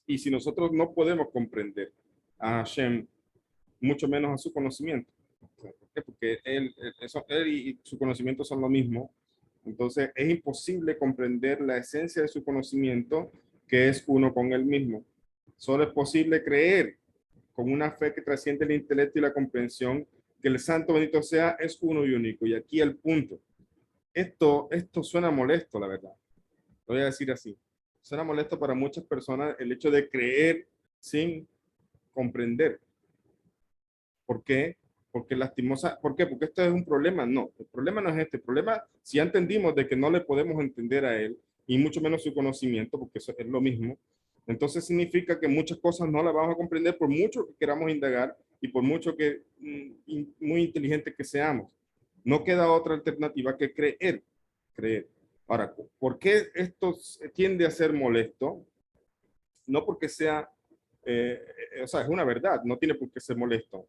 A: Y si nosotros no podemos comprender a Hashem, mucho menos a su conocimiento. ¿Por qué? Porque él y su conocimiento son lo mismo. Entonces es imposible comprender la esencia de su conocimiento, que es uno con él mismo. Solo es posible creer con una fe que trasciende el intelecto y la comprensión, que el santo bendito sea es uno y único. Y aquí el punto. Esto suena molesto, la verdad. Lo voy a decir así. Suena molesto para muchas personas el hecho de creer sin comprender. ¿Por qué? ¿Por qué? Porque esto es un problema. No, el problema no es este. El problema, si ya entendimos de que no le podemos entender a él, y mucho menos su conocimiento, porque eso es lo mismo, entonces significa que muchas cosas no las vamos a comprender por mucho que queramos indagar y por mucho que muy inteligentes que seamos. No queda otra alternativa que creer. Ahora, ¿por qué esto tiende a ser molesto? No porque sea, o sea, es una verdad, no tiene por qué ser molesto.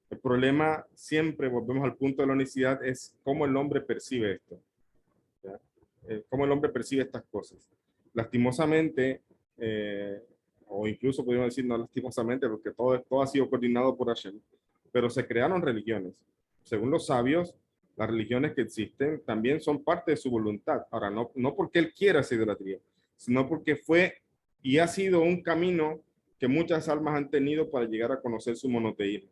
A: El problema, siempre volvemos al punto de la unicidad, es cómo el hombre percibe esto. ¿Ya? Cómo el hombre percibe estas cosas. Lastimosamente, o incluso podríamos decir no lastimosamente, porque todo ha sido coordinado por Hashem, pero se crearon religiones. Según los sabios, las religiones que existen también son parte de su voluntad. Ahora, no porque él quiera esa idolatría, sino porque fue y ha sido un camino que muchas almas han tenido para llegar a conocer su monoteísmo.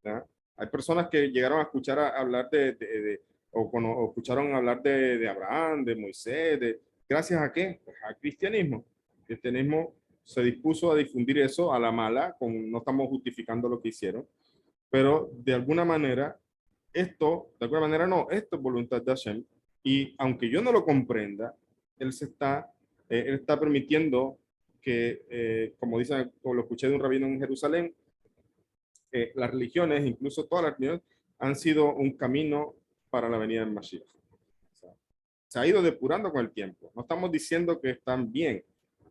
A: ¿Ya? Hay personas que llegaron a escuchar hablar o escucharon hablar de Abraham, de Moisés, ¿gracias a qué? Pues al cristianismo. El cristianismo se dispuso a difundir eso a la mala, no estamos justificando lo que hicieron, pero de alguna manera, esto es voluntad de Hashem, y aunque yo no lo comprenda, él está permitiendo que, como dicen, como lo escuché de un rabino en Jerusalén, las religiones, incluso todas las religiones, han sido un camino para la venida del Mashiach. O sea, se ha ido depurando con el tiempo. No estamos diciendo que están bien,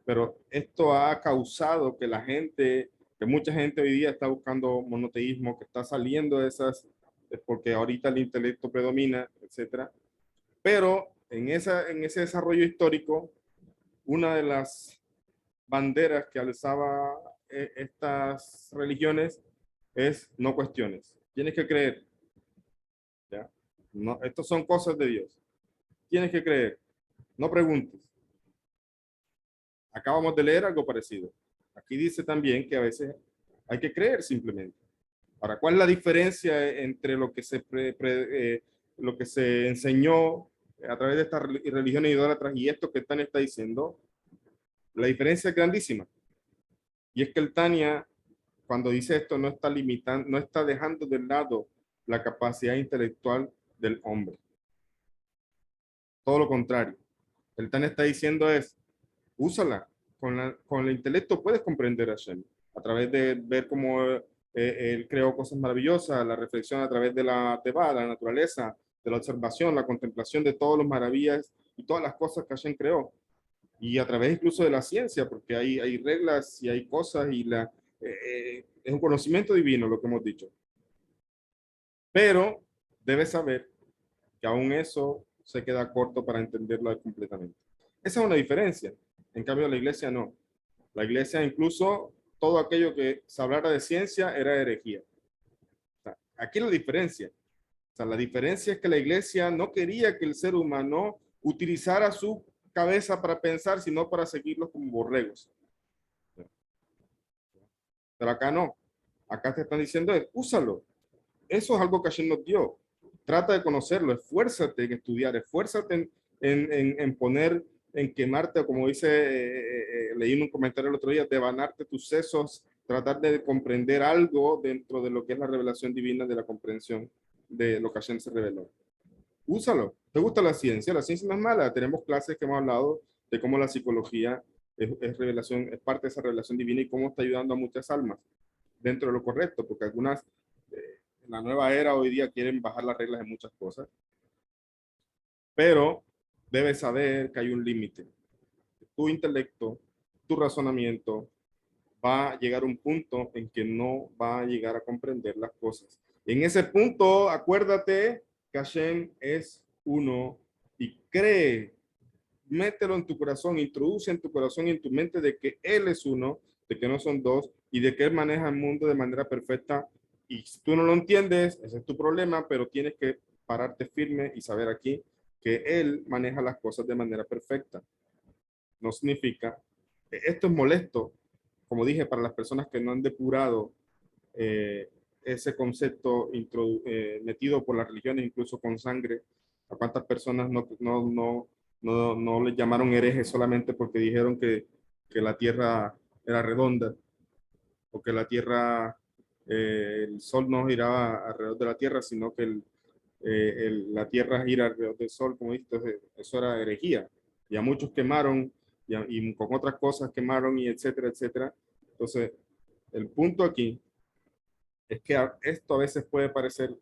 A: pero esto ha causado que mucha gente hoy día está buscando monoteísmo, que está saliendo de esas, porque ahorita el intelecto predomina, etcétera. Pero en ese desarrollo histórico, una de las banderas que alzaba estas religiones es no cuestiones. Tienes que creer. ¿Ya? No, estos son cosas de Dios. Tienes que creer. No preguntes. Acabamos de leer algo parecido. Aquí dice también que a veces hay que creer simplemente. Ahora, ¿cuál es la diferencia entre lo que se enseñó a través de estas religiones idólatras y esto que el Tania está diciendo, la diferencia es grandísima. Y es que el Tania, cuando dice esto, no está limitando, no está dejando de lado la capacidad intelectual del hombre. Todo lo contrario. El Tania está diciendo es, úsala. Con el intelecto puedes comprender a Hashem. A través de ver cómo él creó cosas maravillosas, la reflexión a través de la teba, la naturaleza, de la observación, la contemplación de todas las maravillas y todas las cosas que Hashem creó. Y a través incluso de la ciencia, porque hay reglas y hay cosas y es un conocimiento divino lo que hemos dicho. Pero debes saber que aún eso se queda corto para entenderlo completamente. Esa es una diferencia. En cambio, la iglesia no. La iglesia incluso todo aquello que se hablara de ciencia era herejía. O sea, aquí la diferencia. O sea, la diferencia es que la iglesia no quería que el ser humano utilizara su cabeza para pensar, sino para seguirlos como borregos. Pero acá no. Acá te están diciendo, úsalo. Eso es algo que Hashem nos dio. Trata de conocerlo, esfuérzate en estudiar, esfuérzate en poner, en quemarte, como dice, leí en un comentario el otro día, devanarte tus sesos, tratar de comprender algo dentro de lo que es la revelación divina, de la comprensión de lo que Hashem se reveló. Úsalo. ¿Te gusta la ciencia? La ciencia no es mala. Tenemos clases que hemos hablado de cómo la psicología revelación, es parte de esa revelación divina y cómo está ayudando a muchas almas dentro de lo correcto, porque algunas en la nueva era hoy día quieren bajar las reglas de muchas cosas, pero debes saber que hay un límite. Tu intelecto, tu razonamiento va a llegar a un punto en que no va a llegar a comprender las cosas. En ese punto, acuérdate que Hashem es uno y cree, mételo en tu corazón, introduce en tu corazón y en tu mente de que Él es uno, de que no son dos y de que Él maneja el mundo de manera perfecta. Y si tú no lo entiendes, ese es tu problema, pero tienes que pararte firme y saber aquí que Él maneja las cosas de manera perfecta. No significa, esto es molesto, como dije, para las personas que no han depurado ese concepto metido por las religiones, incluso con sangre. ¿A cuántas personas no les llamaron herejes solamente porque dijeron que la tierra era redonda o que la tierra, el sol no giraba alrededor de la tierra, sino que la tierra gira alrededor del sol, como viste, eso era herejía. Y a muchos quemaron y con otras cosas quemaron y etcétera, etcétera. Entonces, el punto aquí es que esto a veces puede parecer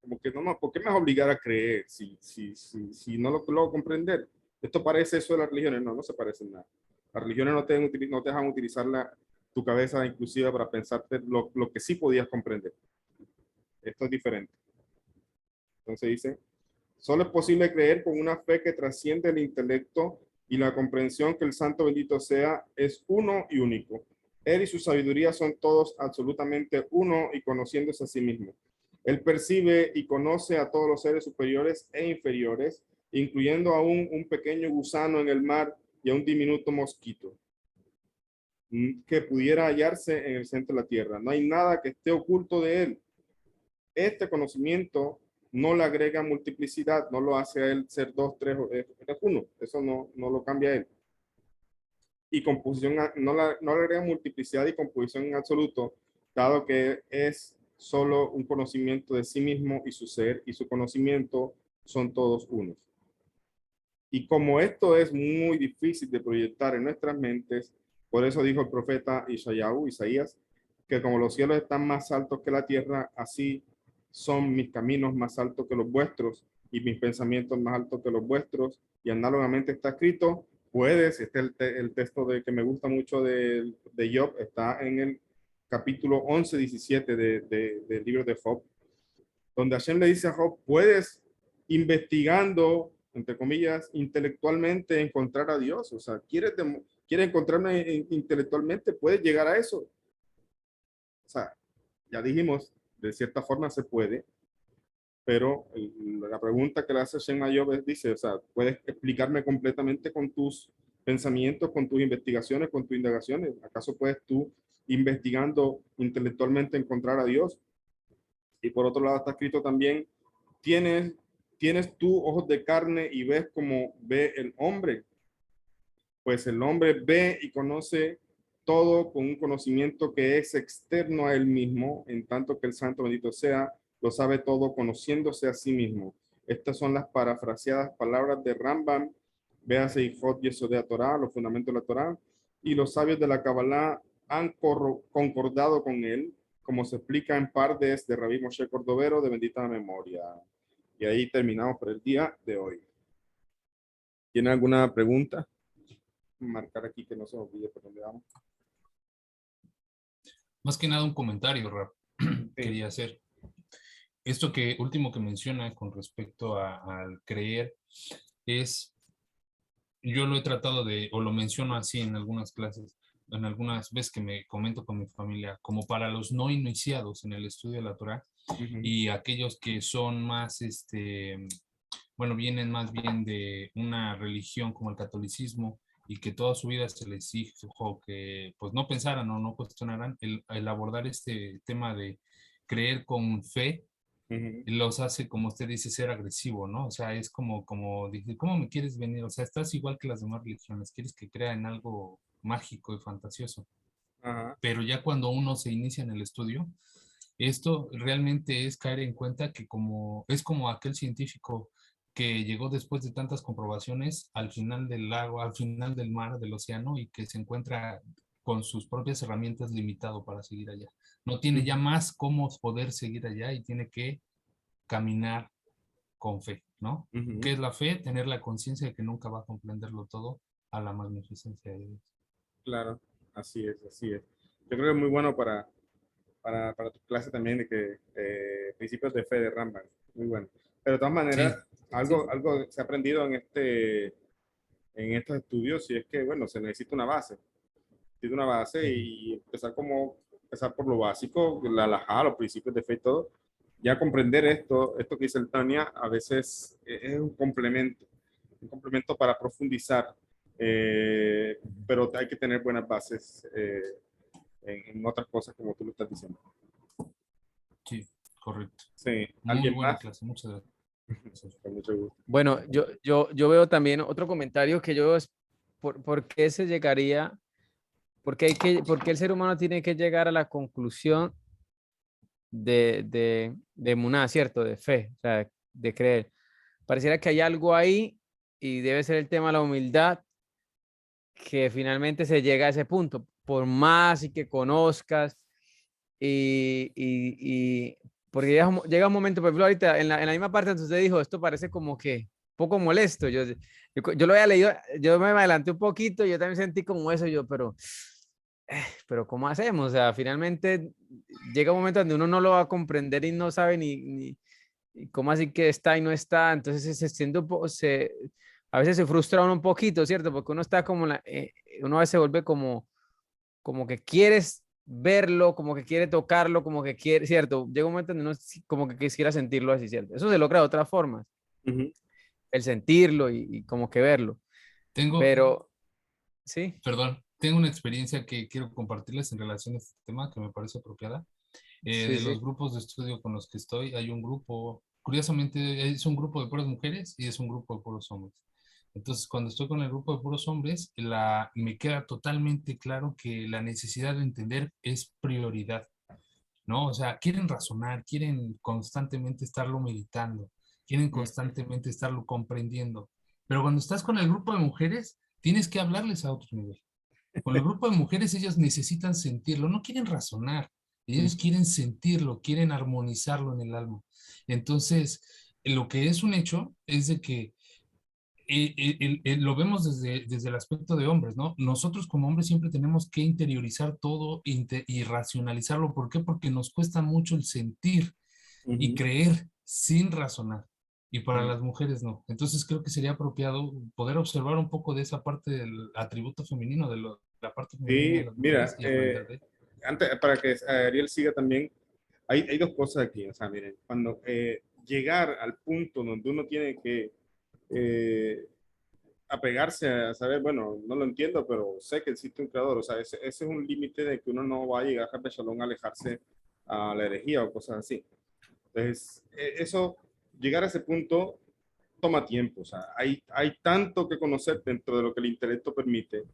A: como que no, ¿por qué me vas a obligar a creer si no lo logro comprender? Esto parece eso de las religiones, no se parece en nada. Las religiones no te dejan utilizar tu cabeza inclusive para pensarte lo que sí podías comprender. Esto es diferente. Entonces dice, solo es posible creer con una fe que trasciende el intelecto y la comprensión que el santo bendito sea es uno y único. Él y su sabiduría son todos absolutamente uno y conociéndose a sí mismo. Él percibe y conoce a todos los seres superiores e inferiores, incluyendo aún un pequeño gusano en el mar y a un diminuto mosquito que pudiera hallarse en el centro de la tierra. No hay nada que esté oculto de él. Este conocimiento no le agrega multiplicidad, no lo hace a él ser dos, tres, es uno. Eso no lo cambia a él. Y composición, no le agrega multiplicidad y composición en absoluto, dado que es solo un conocimiento de sí mismo y su ser y su conocimiento son todos unos. Y como esto es muy difícil de proyectar en nuestras mentes, por eso dijo el profeta Isaías, que como los cielos están más altos que la tierra, así son mis caminos más altos que los vuestros y mis pensamientos más altos que los vuestros. Y análogamente está escrito, el texto que me gusta mucho de Job, está en el capítulo 11, 17 del libro de Job, donde Hashem le dice a Job, puedes investigando, entre comillas, intelectualmente encontrar a Dios. O sea, quieres encontrarme intelectualmente, puedes llegar a eso. O sea, ya dijimos, de cierta forma se puede, pero la pregunta que le hace Hashem a Job dice, o sea, puedes explicarme completamente con tus pensamientos, con tus investigaciones, con tus indagaciones. ¿Acaso puedes tú, investigando intelectualmente, encontrar a Dios? Y por otro lado está escrito también, tienes tienes tú ojos de carne y ves como ve el hombre. Pues el hombre ve y conoce todo con un conocimiento que es externo a él mismo, en tanto que el santo bendito sea, lo sabe todo conociéndose a sí mismo. Estas son las parafraseadas palabras de Rambam, véase Ifot Yesodea Torah, los fundamentos de la Torah, y los sabios de la Kabbalah han concordado con él, como se explica en Pardes de Rabí Moshe Cordovero de bendita memoria. Y ahí terminamos por el día de hoy. ¿Tiene alguna pregunta? Marcar aquí que no se olvide por dónde vamos.
C: Más que nada un comentario, Rap,
A: Sí.
C: quería hacer. Esto que último que menciona con respecto al creer es, yo lo he tratado de, o lo menciono así en algunas clases, en algunas veces que me comento con mi familia, como para los no iniciados en el estudio de la Torah y aquellos que son más, bueno, vienen más bien de una religión como el catolicismo y que toda su vida se les dijo que pues no pensaran o no cuestionaran, el abordar este tema de creer con fe los hace, como usted dice, ser agresivo, ¿no? O sea, es como dice, ¿cómo me quieres venir? O sea, estás igual que las demás religiones, quieres que crea en algo mágico y fantasioso.
A: Ajá.
C: Pero ya cuando uno se inicia en el estudio, esto realmente es caer en cuenta que es como aquel científico que llegó después de tantas comprobaciones al final del lago, al final del mar, del océano, y que se encuentra con sus propias herramientas limitado para seguir allá. No tiene ya más cómo poder seguir allá y tiene que caminar con fe, ¿no? ¿Qué es la fe? Tener la conciencia de que nunca va a comprenderlo todo a la magnificencia de Dios.
A: Claro, así es, así es. Yo creo que es muy bueno para tu clase también de que principios de fe de Rambam, muy bueno. Pero de todas maneras,
C: Sí,
A: algo se ha aprendido en estos estudios y es que, bueno, se necesita una base. Necesita una base y empezar por lo básico, la halajá, los principios de fe y todo. Ya comprender esto que dice el Tania, a veces es un complemento para profundizar, pero hay que tener buenas bases en otras cosas como tú lo estás diciendo.
C: sí, correcto.
A: Sí,
C: Muy
A: ¿alguien
C: buena
A: más?
C: clase, muchas gracias.
A: Con mucho gusto.
B: Bueno, yo veo también otro comentario que yo es por qué se llegaría, por qué el ser humano tiene que llegar a la conclusión de emuná, ¿cierto? De fe, o sea, de creer. Pareciera que hay algo ahí y debe ser el tema de la humildad que finalmente se llega a ese punto, por más y que conozcas porque llega un momento, por ejemplo, ahorita en la misma parte donde usted dijo, esto parece como que poco molesto, yo lo había leído, yo me adelanté un poquito, yo también sentí como eso, pero ¿cómo hacemos? O sea, finalmente llega un momento donde uno no lo va a comprender y no sabe ni cómo así que está y no está, entonces se siente un poco, a veces se frustra uno un poquito, ¿cierto? Porque uno está como, uno a veces se vuelve como que quieres verlo, como que quiere tocarlo, como que quiere, ¿cierto? Llega un momento donde uno como que quisiera sentirlo así, ¿cierto? Eso se logra de otras formas, el sentirlo y como que verlo,
C: Tengo,
B: pero sí,
C: perdón, tengo una experiencia que quiero compartirles en relación a este tema que me parece apropiada.
B: sí,
C: De
B: sí,
C: los grupos de estudio con los que estoy, hay un grupo, curiosamente es un grupo de puras mujeres y es un grupo de puros hombres. Entonces, cuando estoy con el grupo de puros hombres, me queda totalmente claro que la necesidad de entender es prioridad, ¿no? O sea, quieren razonar, quieren constantemente estarlo meditando, quieren constantemente estarlo comprendiendo. Pero cuando estás con el grupo de mujeres, tienes que hablarles a otro nivel. Con el grupo de mujeres, ellas necesitan sentirlo, no quieren razonar, ellos quieren sentirlo, quieren armonizarlo en el alma. Entonces, lo que es un hecho es de que lo vemos desde el aspecto de hombres, ¿no? Nosotros como hombres siempre tenemos que interiorizar todo y racionalizarlo. ¿Por qué? Porque nos cuesta mucho el sentir y creer sin razonar. Y para las mujeres no. Entonces creo que sería apropiado poder observar un poco de esa parte del atributo femenino, la parte femenina de
A: Sí,
C: las mujeres
A: mira,
C: y aprender de él.
A: antes, para que Ariel siga también, hay dos cosas aquí. O sea, miren, cuando llegar al punto donde uno tiene que apegarse a saber, bueno, no lo entiendo, pero sé que existe un creador. O sea, ese es un límite de que uno no va a llegar a Shalom a alejarse a la herejía o cosas así. Entonces, eso, llegar a ese punto toma tiempo. O sea, hay tanto que conocer dentro de lo que el intelecto permite,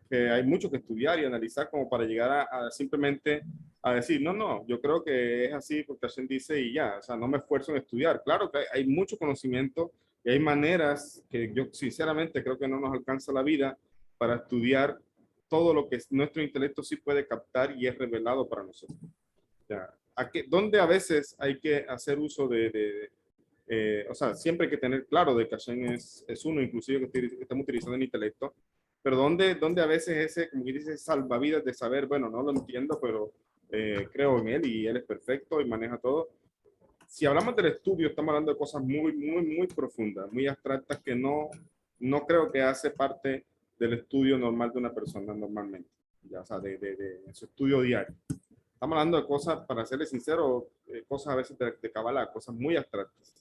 A: que hay mucho que estudiar y analizar como para llegar a simplemente a decir, no, yo creo que es así porque Hashem dice y ya, o sea, no me esfuerzo en estudiar. Claro que hay mucho conocimiento y hay maneras que yo sinceramente creo que no nos alcanza la vida para estudiar todo lo que nuestro intelecto sí puede captar y es revelado para nosotros. Ya. ¿Dónde a veces hay que hacer uso o sea, siempre hay que tener claro de que Hashem es uno, inclusive que estamos utilizando el intelecto, pero donde a veces ese, como que dice, salvavidas de saber, bueno, no lo entiendo, pero creo en él y él es perfecto y maneja todo. Si hablamos del estudio, estamos hablando de cosas muy profundas, muy abstractas que no creo que hace parte del estudio normal de una persona normalmente, ya, o sea, de su estudio diario. Estamos hablando de cosas, para serles sincero, cosas a veces de Kabbalah, cosas muy abstractas.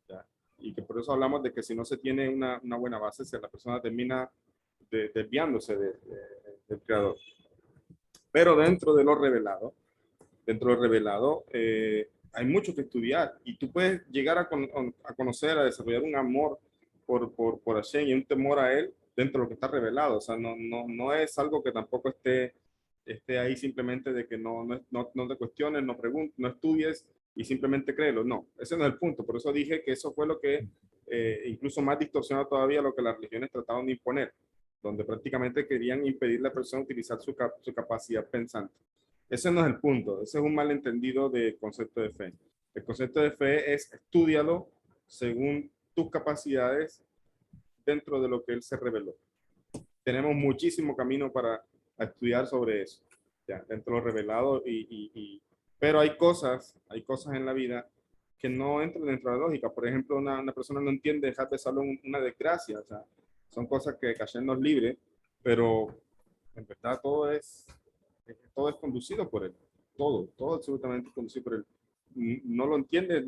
A: ¿Ya? Y que por eso hablamos de que si no se tiene una buena base, la persona termina desviándose del creador. Pero dentro de lo revelado, hay mucho que estudiar y tú puedes llegar a conocer, a desarrollar un amor por Hashem y un temor a él dentro de lo que está revelado. O sea, no es algo que tampoco esté ahí simplemente de que no te cuestiones, no preguntes, no estudies y simplemente créelo. No, ese no es el punto. Por eso dije que eso fue lo que incluso más distorsionó todavía lo que las religiones trataban de imponer, donde prácticamente querían impedir a la persona utilizar su capacidad pensante. Ese no es el punto, ese es un malentendido del concepto de fe. El concepto de fe es estúdialo según tus capacidades dentro de lo que él se reveló. Tenemos muchísimo camino para estudiar sobre eso, ya, dentro de lo revelado, pero hay cosas en la vida que no entran dentro de la lógica. Por ejemplo, una persona no entiende dejar de solo una desgracia, o sea, son cosas que Hashem nos libre, pero en verdad todo es conducido por él, todo absolutamente conducido por él. No lo entiendes,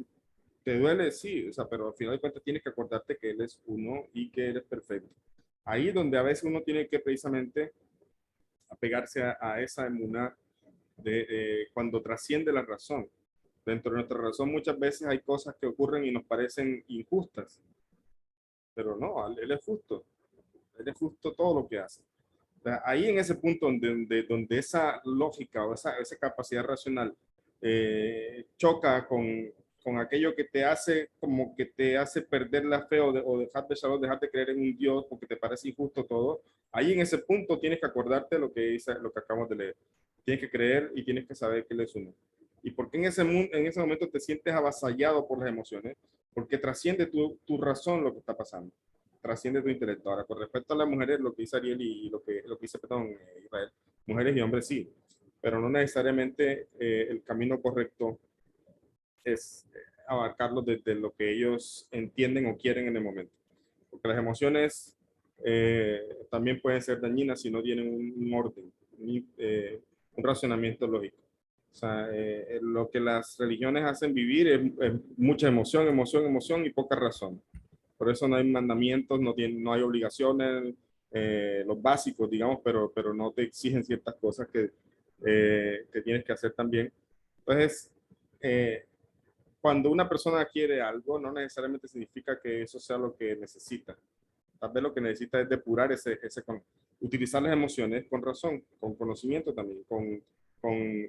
A: te duele, sí, o sea, pero al final de cuentas tienes que acordarte que él es uno y que él es perfecto. Ahí es donde a veces uno tiene que precisamente apegarse a esa emuná de cuando trasciende la razón. Dentro de nuestra razón muchas veces hay cosas que ocurren y nos parecen injustas, pero no, él es justo todo lo que hace. O sea, ahí en ese punto donde esa lógica o esa capacidad racional choca con aquello que te hace, como que te hace perder la fe o dejar de creer en un Dios porque te parece injusto todo, ahí en ese punto tienes que acordarte de lo que dice, lo que acabamos de leer. Tienes que creer y tienes que saber que Él es uno. ¿Y por qué en ese momento te sientes avasallado por las emociones? Porque trasciende tu razón lo que está pasando, trasciende tu intelecto. Ahora, con respecto a las mujeres, lo que dice Ariel y lo que dice, perdón, Israel, mujeres y hombres sí, pero no necesariamente el camino correcto es abarcarlo desde lo que ellos entienden o quieren en el momento. Porque las emociones también pueden ser dañinas si no tienen un orden, un razonamiento lógico. O sea, lo que las religiones hacen vivir es mucha emoción y poca razón. Por eso no hay mandamientos, no hay obligaciones, los básicos, digamos, pero no te exigen ciertas cosas que tienes que hacer también. Entonces, cuando una persona quiere algo, no necesariamente significa que eso sea lo que necesita. Tal vez lo que necesita es depurar utilizar las emociones con razón, con conocimiento también, con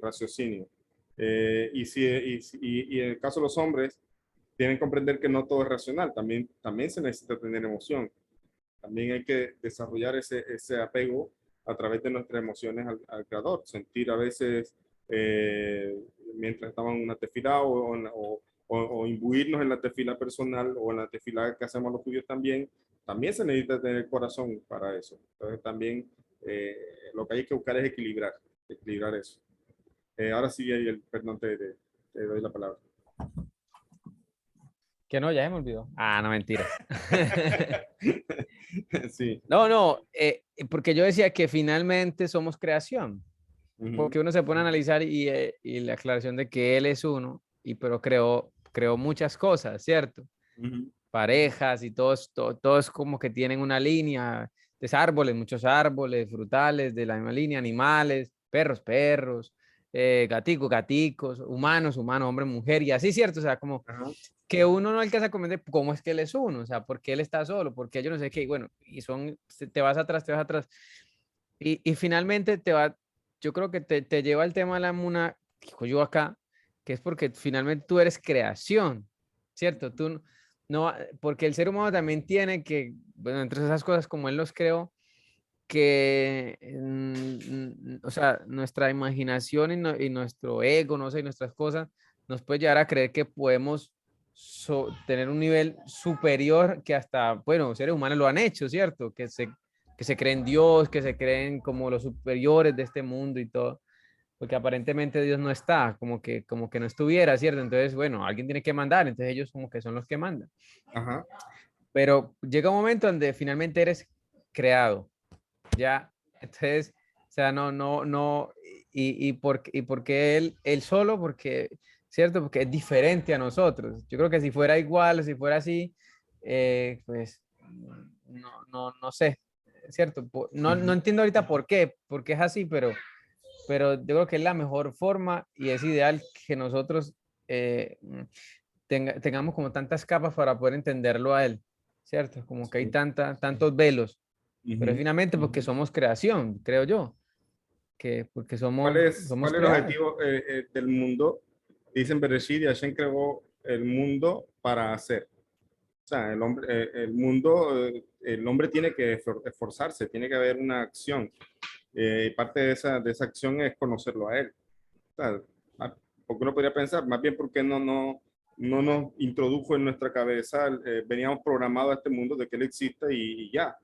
A: raciocinio. Y en el caso de los hombres, tienen que comprender que no todo es racional, también se necesita tener emoción. También hay que desarrollar ese apego a través de nuestras emociones al creador, sentir a veces mientras estamos en una tefilá o imbuirnos en la tefilá personal o en la tefilá que hacemos los judíos también se necesita tener corazón para eso. Entonces también lo que hay que buscar es equilibrar eso. Ahora sí, perdón, te doy la palabra.
B: Que no, ya me olvidó. Ah, no, mentiras.
A: Sí.
B: No, porque yo decía que finalmente somos creación. Porque uno se pone a analizar y la aclaración de que él es uno, pero creó muchas cosas, ¿cierto? Parejas y todos como que tienen una línea, de árboles, muchos árboles, frutales de la misma línea, animales, perros, gaticos, gaticos, humanos, humanos, hombre, mujer, y así, ¿cierto? O sea, como
A: Ajá.
B: que uno no alcanza a comprender cómo es que él es uno, o sea, por qué él está solo, por qué yo no sé qué, y bueno, y son, te vas atrás, te vas atrás, y finalmente te va, yo creo que te lleva al tema de la muna, que digo yo acá, que es porque finalmente tú eres creación, ¿cierto? Tú no, porque el ser humano también tiene que, bueno, entre esas cosas como él los creó, que, o sea, nuestra imaginación y nuestro ego, no sé, y nuestras cosas, nos puede llevar a creer que podemos tener un nivel superior que hasta, bueno, seres humanos lo han hecho, ¿cierto? Que se creen Dios, que se creen como los superiores de este mundo y todo, porque aparentemente Dios no está, como que no estuviera, ¿cierto? Entonces, bueno, alguien tiene que mandar, entonces ellos como que son los que mandan.
A: Ajá.
B: Pero llega un momento donde finalmente eres creado, ya, entonces, o sea, no, y por qué él solo, porque, ¿cierto? Porque es diferente a nosotros. Yo creo que si fuera igual, si fuera así, pues, no sé, ¿cierto? No entiendo ahorita por qué es así, pero yo creo que es la mejor forma y es ideal que nosotros tengamos como tantas capas para poder entenderlo a él, ¿cierto? Como que hay tantos velos, pero es
A: Ujú.
B: finalmente porque somos creación, creo yo, que porque somos
A: Cuál es el
B: creados.
A: objetivo del mundo? Dicen Bereshit, y Hashem creó el mundo para hacer. O sea, el hombre tiene que esforzarse, tiene que haber una acción. Y parte de esa acción es conocerlo a él. O sea, porque uno podría pensar, más bien porque no nos introdujo en nuestra cabeza, veníamos programados a este mundo de que él existe y ya.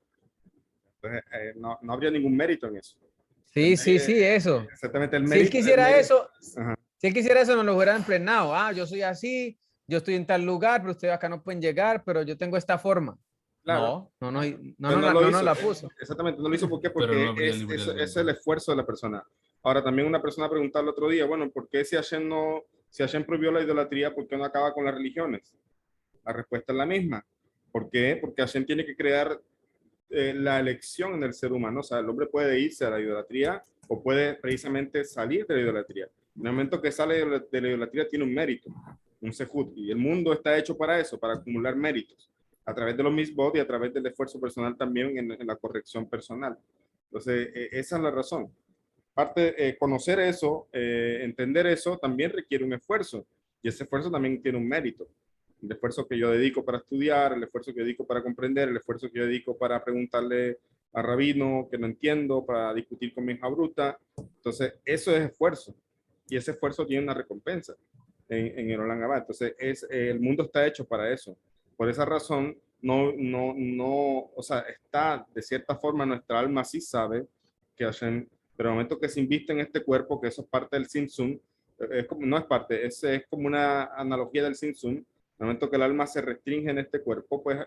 A: Entonces, no habría ningún mérito en eso.
B: Sí, sí, sí, eso.
A: Exactamente,
B: Si él
A: el
B: quisiera
A: mérito.
B: eso,
A: Ajá,
B: si él quisiera eso, nos lo hubiera emplenado. Ah, yo soy así, yo estoy en tal lugar, pero ustedes acá no pueden llegar, pero yo tengo esta forma.
A: claro. Pero no lo
B: No nos
A: hizo.
B: la puso.
A: Exactamente, no lo hizo. ¿Por qué?
C: Pero no
A: Porque
C: habría libre
A: es el
C: albedrío.
A: esfuerzo de la persona. Ahora, también una persona preguntaba el otro día, bueno, ¿por qué si Hashem prohibió la idolatría, por qué no acaba con las religiones? La respuesta es la misma. ¿Por qué? Porque Hashem tiene que crear la elección en el ser humano. O sea, el hombre puede irse a la idolatría o puede precisamente salir de la idolatría. En el momento que sale de la idolatría tiene un mérito, un sejud. Y el mundo está hecho para eso, para acumular méritos, a través de los misbot y a través del esfuerzo personal también en la corrección personal. Entonces, esa es la razón. Conocer eso, entender eso, también requiere un esfuerzo. Y ese esfuerzo también tiene un mérito. El esfuerzo que yo dedico para estudiar, el esfuerzo que yo dedico para comprender, el esfuerzo que yo dedico para preguntarle a Rabino que no entiendo, para discutir con mi hija bruta. Entonces, eso es esfuerzo. Y ese esfuerzo tiene una recompensa en el Olam Abba. Entonces, el mundo está hecho para eso. Por esa razón, o sea, está de cierta forma nuestra alma sí sabe que Hashem, pero el momento que se inviste en este cuerpo, que eso es parte del Simsum, no es parte, es como una analogía del Simsum. El momento que el alma se restringe en este cuerpo, pues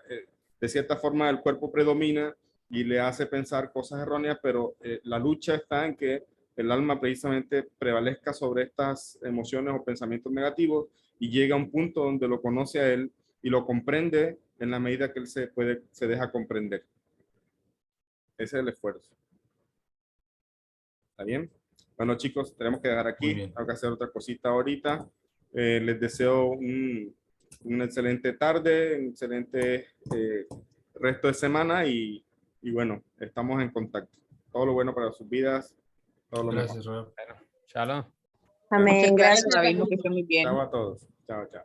A: de cierta forma el cuerpo predomina y le hace pensar cosas erróneas, pero la lucha está en que el alma precisamente prevalezca sobre estas emociones o pensamientos negativos y llega a un punto donde lo conoce a él y lo comprende en la medida que él se deja comprender. Ese es el esfuerzo. ¿Está bien? Bueno, chicos, tenemos que dejar
C: Muy
A: aquí.
C: bien.
A: Tengo que hacer otra cosita ahorita. Les deseo una excelente tarde, un excelente resto de semana y bueno, estamos en contacto. Todo lo bueno para sus vidas, todo lo mejor.
C: Gracias, Rob.
B: Bueno, shalom.
D: Muchas
E: Amén.
D: gracias,
E: Gracias,
D: David,
E: David.
D: que esté muy bien.
A: Chao a todos. Chao, chao.